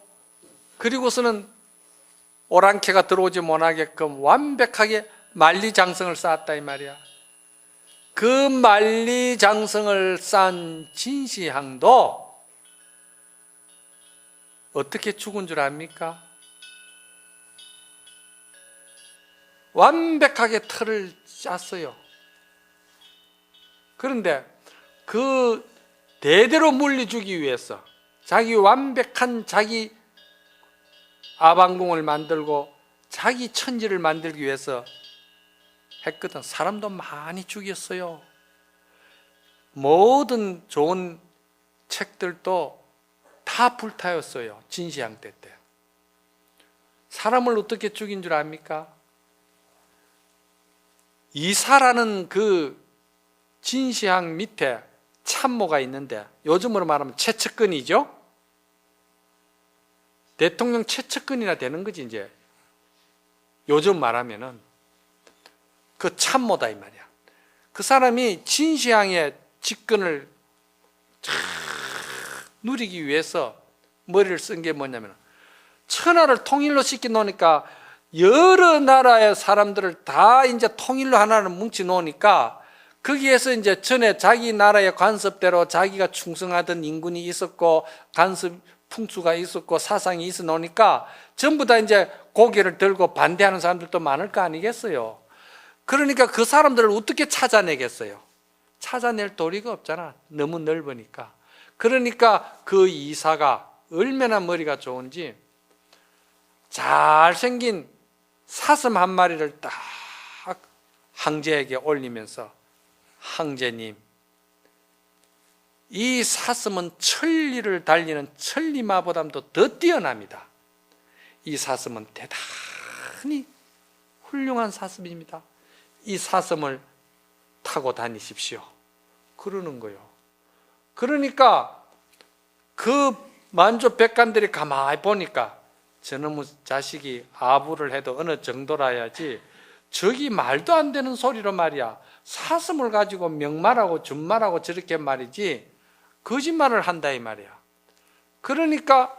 그리고서는 오랑캐가 들어오지 못하게끔 완벽하게 만리장성을 쌓았다 이 말이야. 그 만리장성을 쌓은 진시황도 어떻게 죽은 줄 압니까? 완벽하게 틀을 짰어요. 그런데 그 대대로 물리주기 위해서 자기 완벽한 자기 아방궁을 만들고 자기 천지를 만들기 위해서 했거든. 사람도 많이 죽였어요. 모든 좋은 책들도 다 불타였어요. 진시황 때. 사람을 어떻게 죽인 줄 압니까? 이사라는 그 진시황 밑에 참모가 있는데 요즘으로 말하면 최측근이죠. 대통령 최측근이나 되는 거지 이제. 요즘 말하면은 그 참모다 이 말이야. 그 사람이 진시황의 직근을 누리기 위해서 머리를 쓴 게 뭐냐면 천하를 통일로 시켜 놓으니까 여러 나라의 사람들을 다 이제 통일로 하나를 뭉치 놓으니까 거기에서 이제 전에 자기 나라의 관습대로 자기가 충성하던 인군이 있었고 간섭 풍수가 있었고 사상이 있어 놓으니까 전부 다 이제 고개를 들고 반대하는 사람들도 많을 거 아니겠어요. 그러니까 그 사람들을 어떻게 찾아내겠어요? 찾아낼 도리가 없잖아. 너무 넓으니까. 그러니까 그 이사가 얼마나 머리가 좋은지 잘생긴 사슴 한 마리를 딱 황제에게 올리면서 황제님, 이 사슴은 천리를 달리는 천리마보다도 더 뛰어납니다. 이 사슴은 대단히 훌륭한 사슴입니다. 이 사슴을 타고 다니십시오. 그러는 거예요. 그러니까 그 만주백관들이 가만히 보니까 저놈의 자식이 아부를 해도 어느 정도라야지 저기 말도 안 되는 소리로 말이야 사슴을 가지고 명말하고 준말하고 저렇게 말이지 거짓말을 한다 이 말이야. 그러니까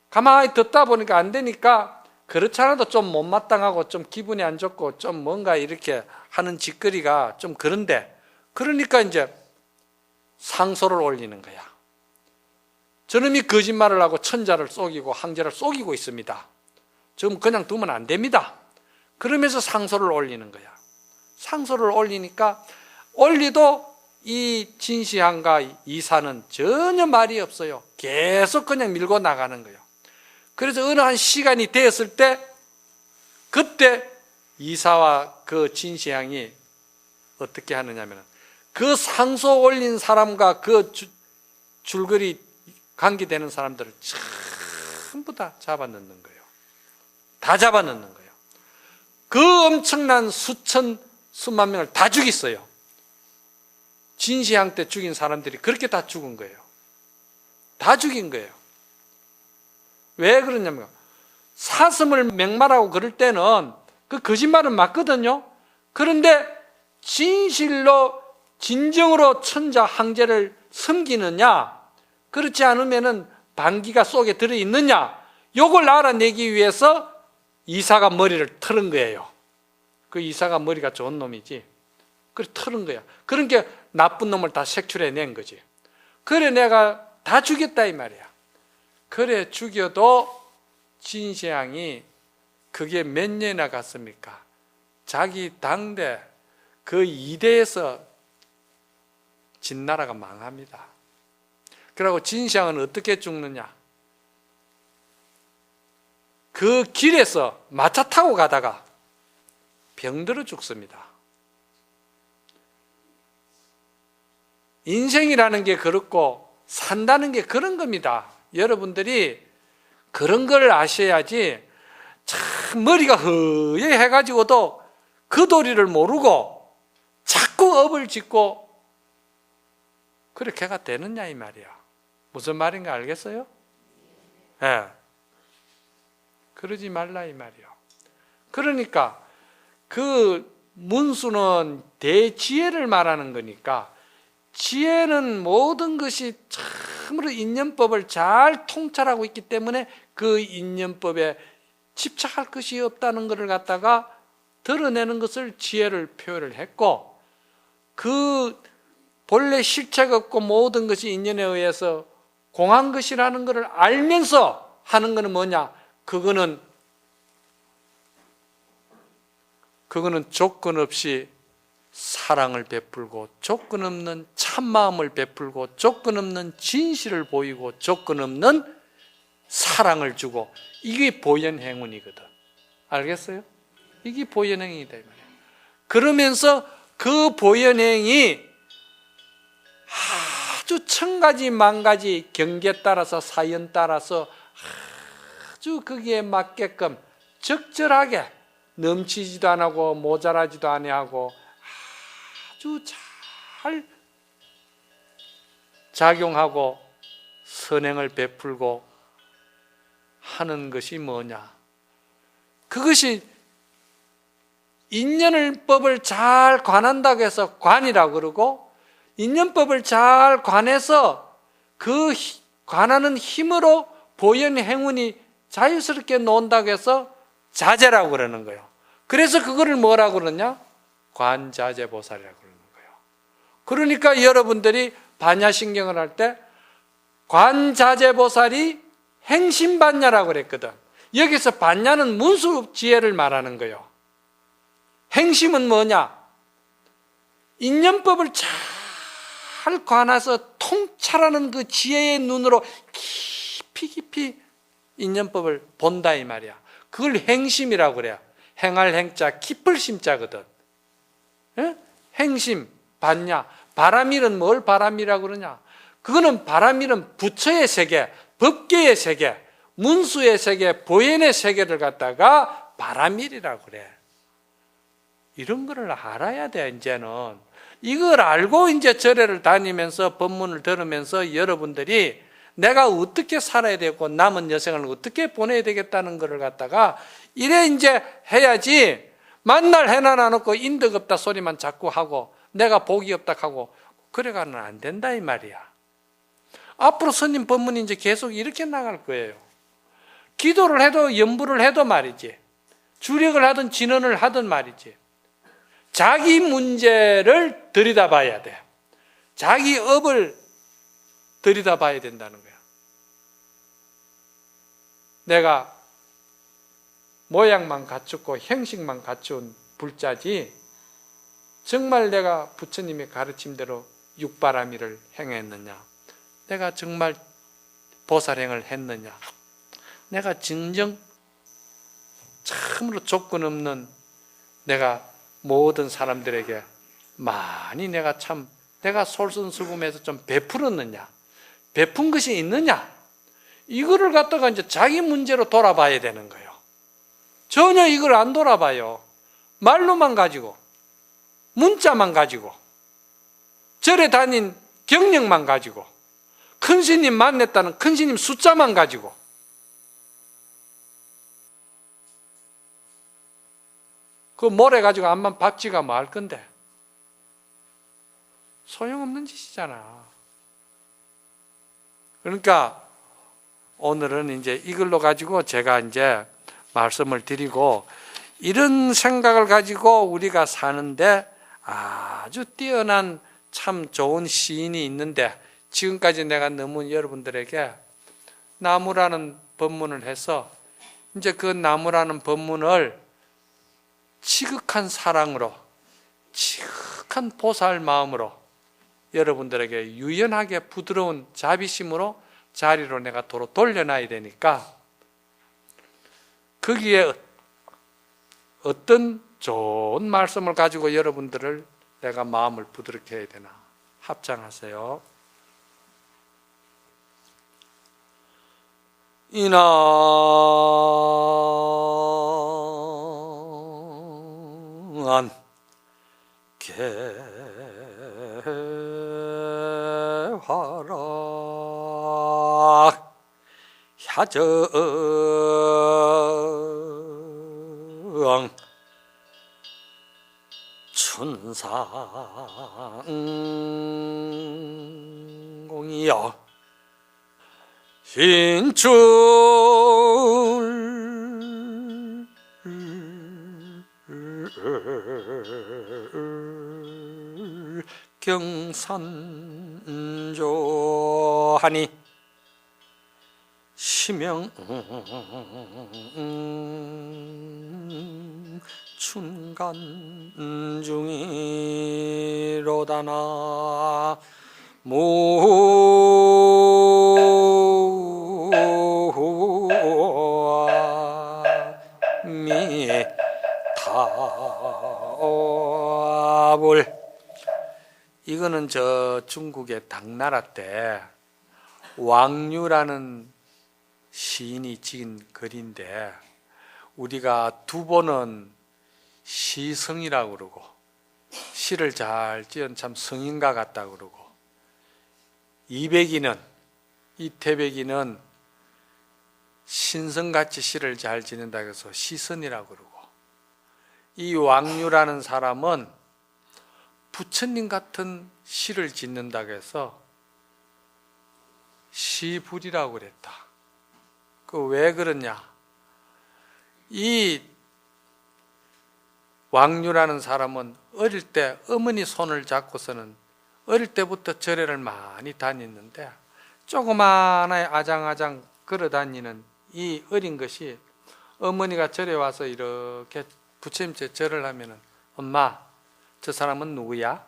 가만히 듣다 보니까 안 되니까 그렇지 않아도 좀 못마땅하고 좀 기분이 안 좋고 좀 뭔가 이렇게 하는 짓거리가 좀 그런데 그러니까 이제 상소를 올리는 거야. 저놈이 거짓말을 하고 천자를 속이고 황제를 속이고 있습니다. 지금 그냥 두면 안 됩니다. 그러면서 상소를 올리는 거야. 상소를 올리니까 올리도 이 진시황과 이사는 전혀 말이 없어요. 계속 그냥 밀고 나가는 거예요. 그래서 어느 한 시간이 되었을 때 그때 이사와 그 진시황이 어떻게 하느냐면 그 상소 올린 사람과 그 줄거리 관계되는 사람들을 전부 다 잡아넣는 거예요. 다 잡아넣는 거예요. 그 엄청난 수만 명을 다 죽였어요. 진시황 때 죽인 사람들이 그렇게 다 죽은 거예요. 다 죽인 거예요. 왜 그러냐면 사슴을 맹말하고 그럴 때는 그 거짓말은 맞거든요. 그런데 진실로 진정으로 천자 황제를 섬기느냐 그렇지 않으면은 방귀가 속에 들어있느냐, 요걸 알아내기 위해서 이사가 머리를 털은 거예요. 그 이사가 머리가 좋은 놈이지. 그래 털은 거야. 그러니까 나쁜 놈을 다 색출해낸 거지. 그래 내가 다 죽였다 이 말이야. 그래 죽여도 진시황이 그게 몇 년이나 갔습니까? 자기 당대 그 2대에서 진나라가 망합니다. 그리고 진시황은 어떻게 죽느냐? 그 길에서 마차 타고 가다가 병들어 죽습니다. 인생이라는 게 그렇고 산다는 게 그런 겁니다. 여러분들이 그런 걸 아셔야지. 참 머리가 허해가지고도 그 도리를 모르고 자꾸 업을 짓고 그렇게가 되느냐 이 말이야. 무슨 말인가 알겠어요? 예. 그러지 말라 이 말이야. 그러니까 그 문수는 대지혜를 말하는 거니까, 지혜는 모든 것이 참으로 인연법을 잘 통찰하고 있기 때문에 그 인연법에 집착할 것이 없다는 것을 갖다가 드러내는 것을 지혜를 표현을 했고, 그 본래 실체가 없고 모든 것이 인연에 의해서 공한 것이라는 것을 알면서 하는 것은 뭐냐? 그거는 조건 없이 사랑을 베풀고, 조건 없는 참마음을 베풀고, 조건 없는 진실을 보이고, 조건 없는 사랑을 주고, 이게 보현행운이거든. 알겠어요? 이게 보현행이다 이 말이야. 그러면서 그 보현행이 아주 천가지 만가지 경계에 따라서 사연 따라서 아주 거기에 맞게끔 적절하게 넘치지도 안 하고 모자라지도 아니하고 아주 잘 작용하고 선행을 베풀고 하는 것이 뭐냐? 그것이 인연법을 잘 관한다고 해서 관이라고 그러고, 인연법을 잘 관해서 그 관하는 힘으로 보현 행운이 자유스럽게 논다고 해서 자재라고 그러는 거예요. 그래서 그거를 뭐라고 그러냐? 관자재보살이라고 그러는 거예요. 그러니까 여러분들이 반야신경을 할 때 관자재보살이 행심반야라고 그랬거든. 여기서 반야는 문수지혜를 말하는 거예요. 행심은 뭐냐? 인연법을 잘 관해서 통찰하는 그 지혜의 눈으로 깊이 인연법을 본다 이 말이야. 그걸 행심이라고 그래요. 행할 행자, 깊을 심자거든. 예? 행심, 반야. 바람일은 뭘 바람이라고 그러냐? 그거는 바람일은 부처의 세계, 법계의 세계, 문수의 세계, 보현의 세계를 갖다가 바람일이라고 그래. 이런 거를 알아야 돼, 이제는. 이걸 알고 이제 절에를 다니면서 법문을 들으면서 여러분들이 내가 어떻게 살아야 되고 남은 여생을 어떻게 보내야 되겠다는 것을 갖다가 이래 이제 해야지, 만날 해놔 놓고 인덕 없다 소리만 자꾸 하고 내가 복이 없다 하고 그래가는 안 된다 이 말이야. 앞으로 스님 법문이 이제 계속 이렇게 나갈 거예요. 기도를 해도 연부를 해도 말이지, 주력을 하든 진언을 하든 말이지, 자기 문제를 들여다봐야 돼. 자기 업을 들여다봐야 된다는 거야. 내가 모양만 갖추고 형식만 갖춘 불자지 정말 내가 부처님의 가르침대로 육바라밀을 행했느냐, 내가 정말 보살행을 했느냐, 내가 진정 참으로 조건 없는 내가 모든 사람들에게 많이 내가 솔선수범해서 좀 베풀었느냐, 베푼 것이 있느냐, 이거를 갖다가 이제 자기 문제로 돌아봐야 되는 거예요. 전혀 이걸 안 돌아봐요. 말로만 가지고, 문자만 가지고, 절에 다닌 경력만 가지고, 큰 스님 만났다는 큰 스님 숫자만 가지고, 그 모래 가지고 암만 밥지가 뭐 할 건데, 소용없는 짓이잖아. 그러니까 오늘은 이제 이걸로 가지고 제가 이제 말씀을 드리고, 이런 생각을 가지고 우리가 사는데 아주 뛰어난 참 좋은 시인이 있는데, 지금까지 내가 너무 여러분들에게 나무라는 법문을 해서 이제 그 나무라는 법문을 지극한 사랑으로, 지극한 보살 마음으로 여러분들에게 유연하게 부드러운 자비심으로 자리로 내가 도로 돌려놔야 되니까, 거기에 어떤 좋은 말씀을 가지고 여러분들을 내가 마음을 부드럽게 해야 되나. 합장하세요. 인왕안 개화락 야정 춘상공이여 신출 경산조하니 시명 춘간중이로다나 미타불. 이거는 저 중국의 당나라 때 왕류라는 시인이 지은 글인데, 우리가 두 번은 시성이라고 그러고, 시를 잘 지은 참 성인과 같다고 그러고, 이백이는, 이태백이는 신성같이 시를 잘 지는다고 해서 시선이라고 그러고, 이 왕류라는 사람은 부처님 같은 시를 짓는다고 해서 시불이라고 그랬다. 그 왜 그러냐? 이 왕류라는 사람은 어릴 때 어머니 손을 잡고서는 어릴 때부터 절에를 많이 다녔는데, 조그마하게 아장아장 걸어다니는 이 어린 것이 어머니가 절에 와서 이렇게 부처님께 절을 하면은, 엄마, 저 사람은 누구야?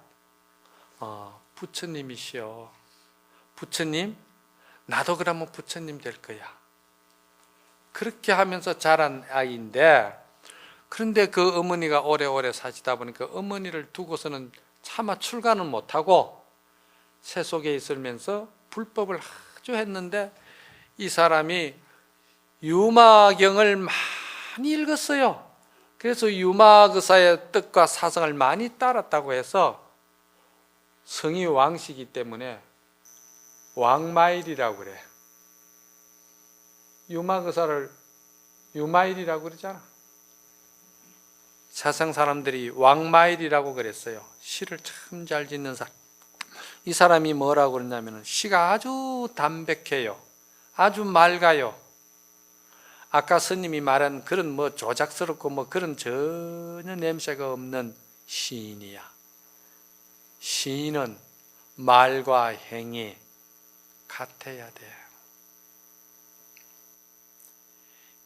부처님이시여. 부처님? 나도 그러면 부처님 될 거야. 그렇게 하면서 자란 아이인데, 그런데 그 어머니가 오래오래 사시다 보니까 어머니를 두고서는 차마 출가는 못하고 새 속에 있으면서 불법을 아주 했는데, 이 사람이 유마경을 많이 읽었어요. 그래서 유마의사의 뜻과 사성을 많이 따랐다고 해서 성이 왕씨이기 때문에 왕마일이라고 그래. 유마의사를 유마일이라고 그러잖아. 사상 사람들이 왕마일이라고 그랬어요. 시를 참 잘 짓는 사람. 이 사람이 뭐라고 그러냐면, 시가 아주 담백해요. 아주 맑아요. 아까 스님이 말한 그런 뭐 조작스럽고 뭐 그런 전혀 냄새가 없는 시인이야. 시인은 말과 행이 같아야 돼.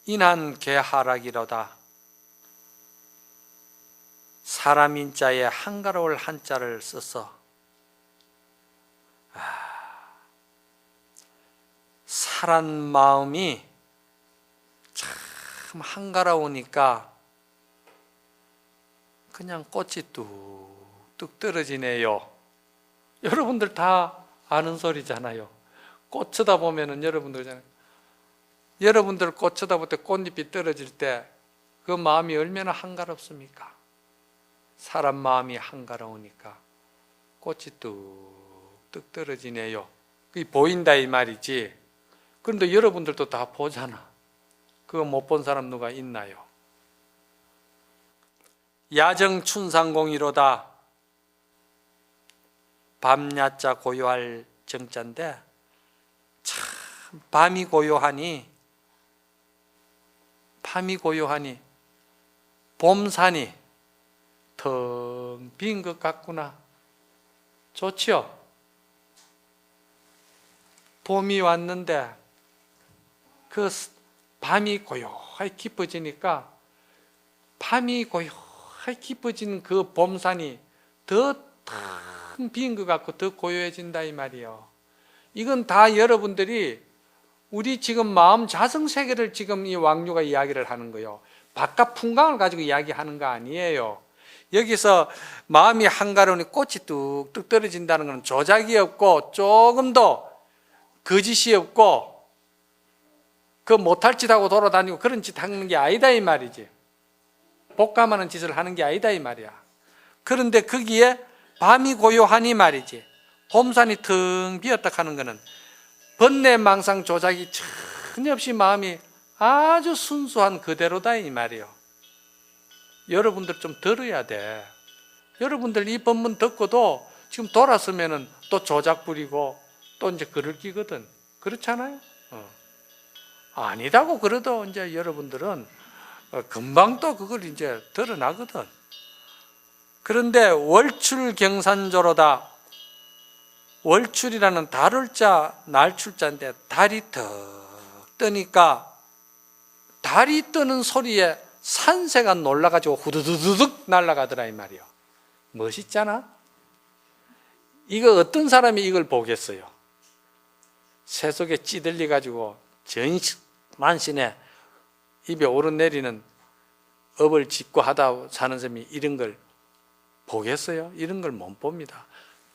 인한개하락이로다. 사람 인자에 한가로울 한자를 써서 사람 마음이 참 한가로우니까 그냥 꽃이 뚝뚝 떨어지네요. 여러분들 다 아는 소리잖아요. 꽃 쳐다보면은 여러분들 꽃 쳐다볼 때 꽃잎이 떨어질 때 그 마음이 얼마나 한가롭습니까? 사람 마음이 한가로우니까 꽃이 뚝뚝 떨어지네요. 그게 보인다 이 말이지. 그런데 여러분들도 다 보잖아. 그거 못 본 사람 누가 있나요? 야정춘상공이로다. 밤야자 고요할 정자인데 참 밤이 고요하니 봄산이 텅 빈 것 같구나. 좋지요? 봄이 왔는데 그 밤이 고요하게 깊어지니까 밤이 고요하게 깊어지는 그 봄산이 더 텅 빈 것 같고 더 고요해진다 이 말이요. 이건 다 여러분들이 우리 지금 마음 자성세계를 지금 이 왕류가 이야기를 하는 거예요. 바깥 풍광을 가지고 이야기하는 거 아니에요. 여기서 마음이 한가로우니 꽃이 뚝뚝 떨어진다는 것은 조작이 없고 조금도 거짓이 없고 그 못할 짓하고 돌아다니고 그런 짓 하는 게 아니다 이 말이지. 복감하는 짓을 하는 게 아니다 이 말이야. 그런데 거기에 밤이 고요하니 말이지. 봄산이 텅 비었다 하는 것은 번뇌망상 조작이 전혀 없이 마음이 아주 순수한 그대로다 이 말이요. 여러분들 좀 들어야 돼. 여러분들 이 법문 듣고도 지금 돌아서면은 또 조작 부리고 또 이제 글을 끼거든. 그렇잖아요? 아니다고 그래도 이제 여러분들은 금방 또 그걸 이제 드러나거든. 그런데 월출경산조로다. 월출이라는 달을자, 날출자인데 달이 턱 뜨니까 달이 뜨는 소리에 산새가 놀라가지고 후두두둑 날아가더라 이 말이요. 멋있잖아? 이거 어떤 사람이 이걸 보겠어요? 새 속에 찌들려가지고 전만신에 입에 오르내리는 업을 짓고 하다 사는 사람이 이런 걸 보겠어요? 이런 걸 못 봅니다.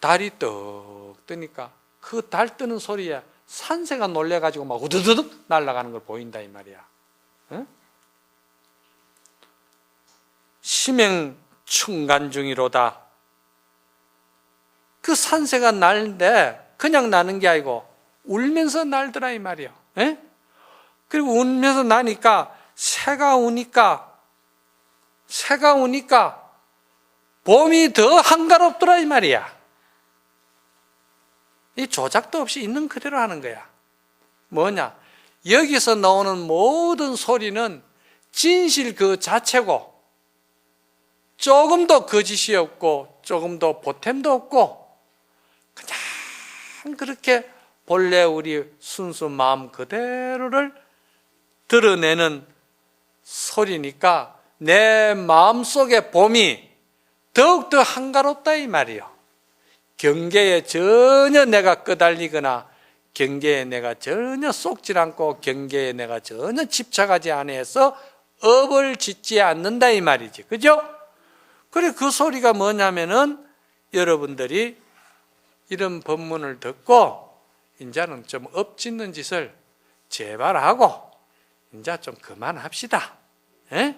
달이 떡 뜨니까 그 달 뜨는 소리에 산새가 놀래가지고 막 우두두둑 날아가는 걸 보인다 이 말이야. 응? 심행충간중이로다. 그 산새가 날는데 그냥 나는 게 아니고 울면서 날더라 이 말이야. 에? 그리고 울면서 나니까 새가 우니까 봄이 더 한가롭더라 이 말이야. 이 조작도 없이 있는 그대로 하는 거야. 뭐냐? 여기서 나오는 모든 소리는 진실 그 자체고 조금도 거짓이 없고 조금도 보탬도 없고 그냥 그렇게 본래 우리 순수 마음 그대로를 드러내는 소리니까 내 마음속의 봄이 더욱더 한가롭다 이 말이요. 경계에 전혀 내가 끄달리거나 경계에 내가 전혀 쏙질 않고 경계에 내가 전혀 집착하지 않아서 업을 짓지 않는다 이 말이지. 그죠? 그래 그 소리가 뭐냐면은 여러분들이 이런 법문을 듣고 이제는 좀 업 짓는 짓을 제발 하고 이제 좀 그만합시다. 에?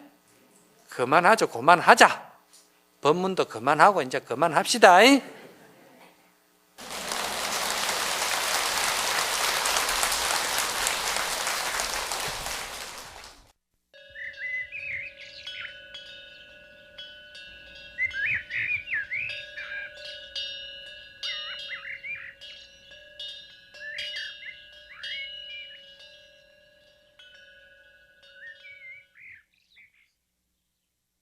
그만하자. 법문도 그만하고 이제 그만합시다.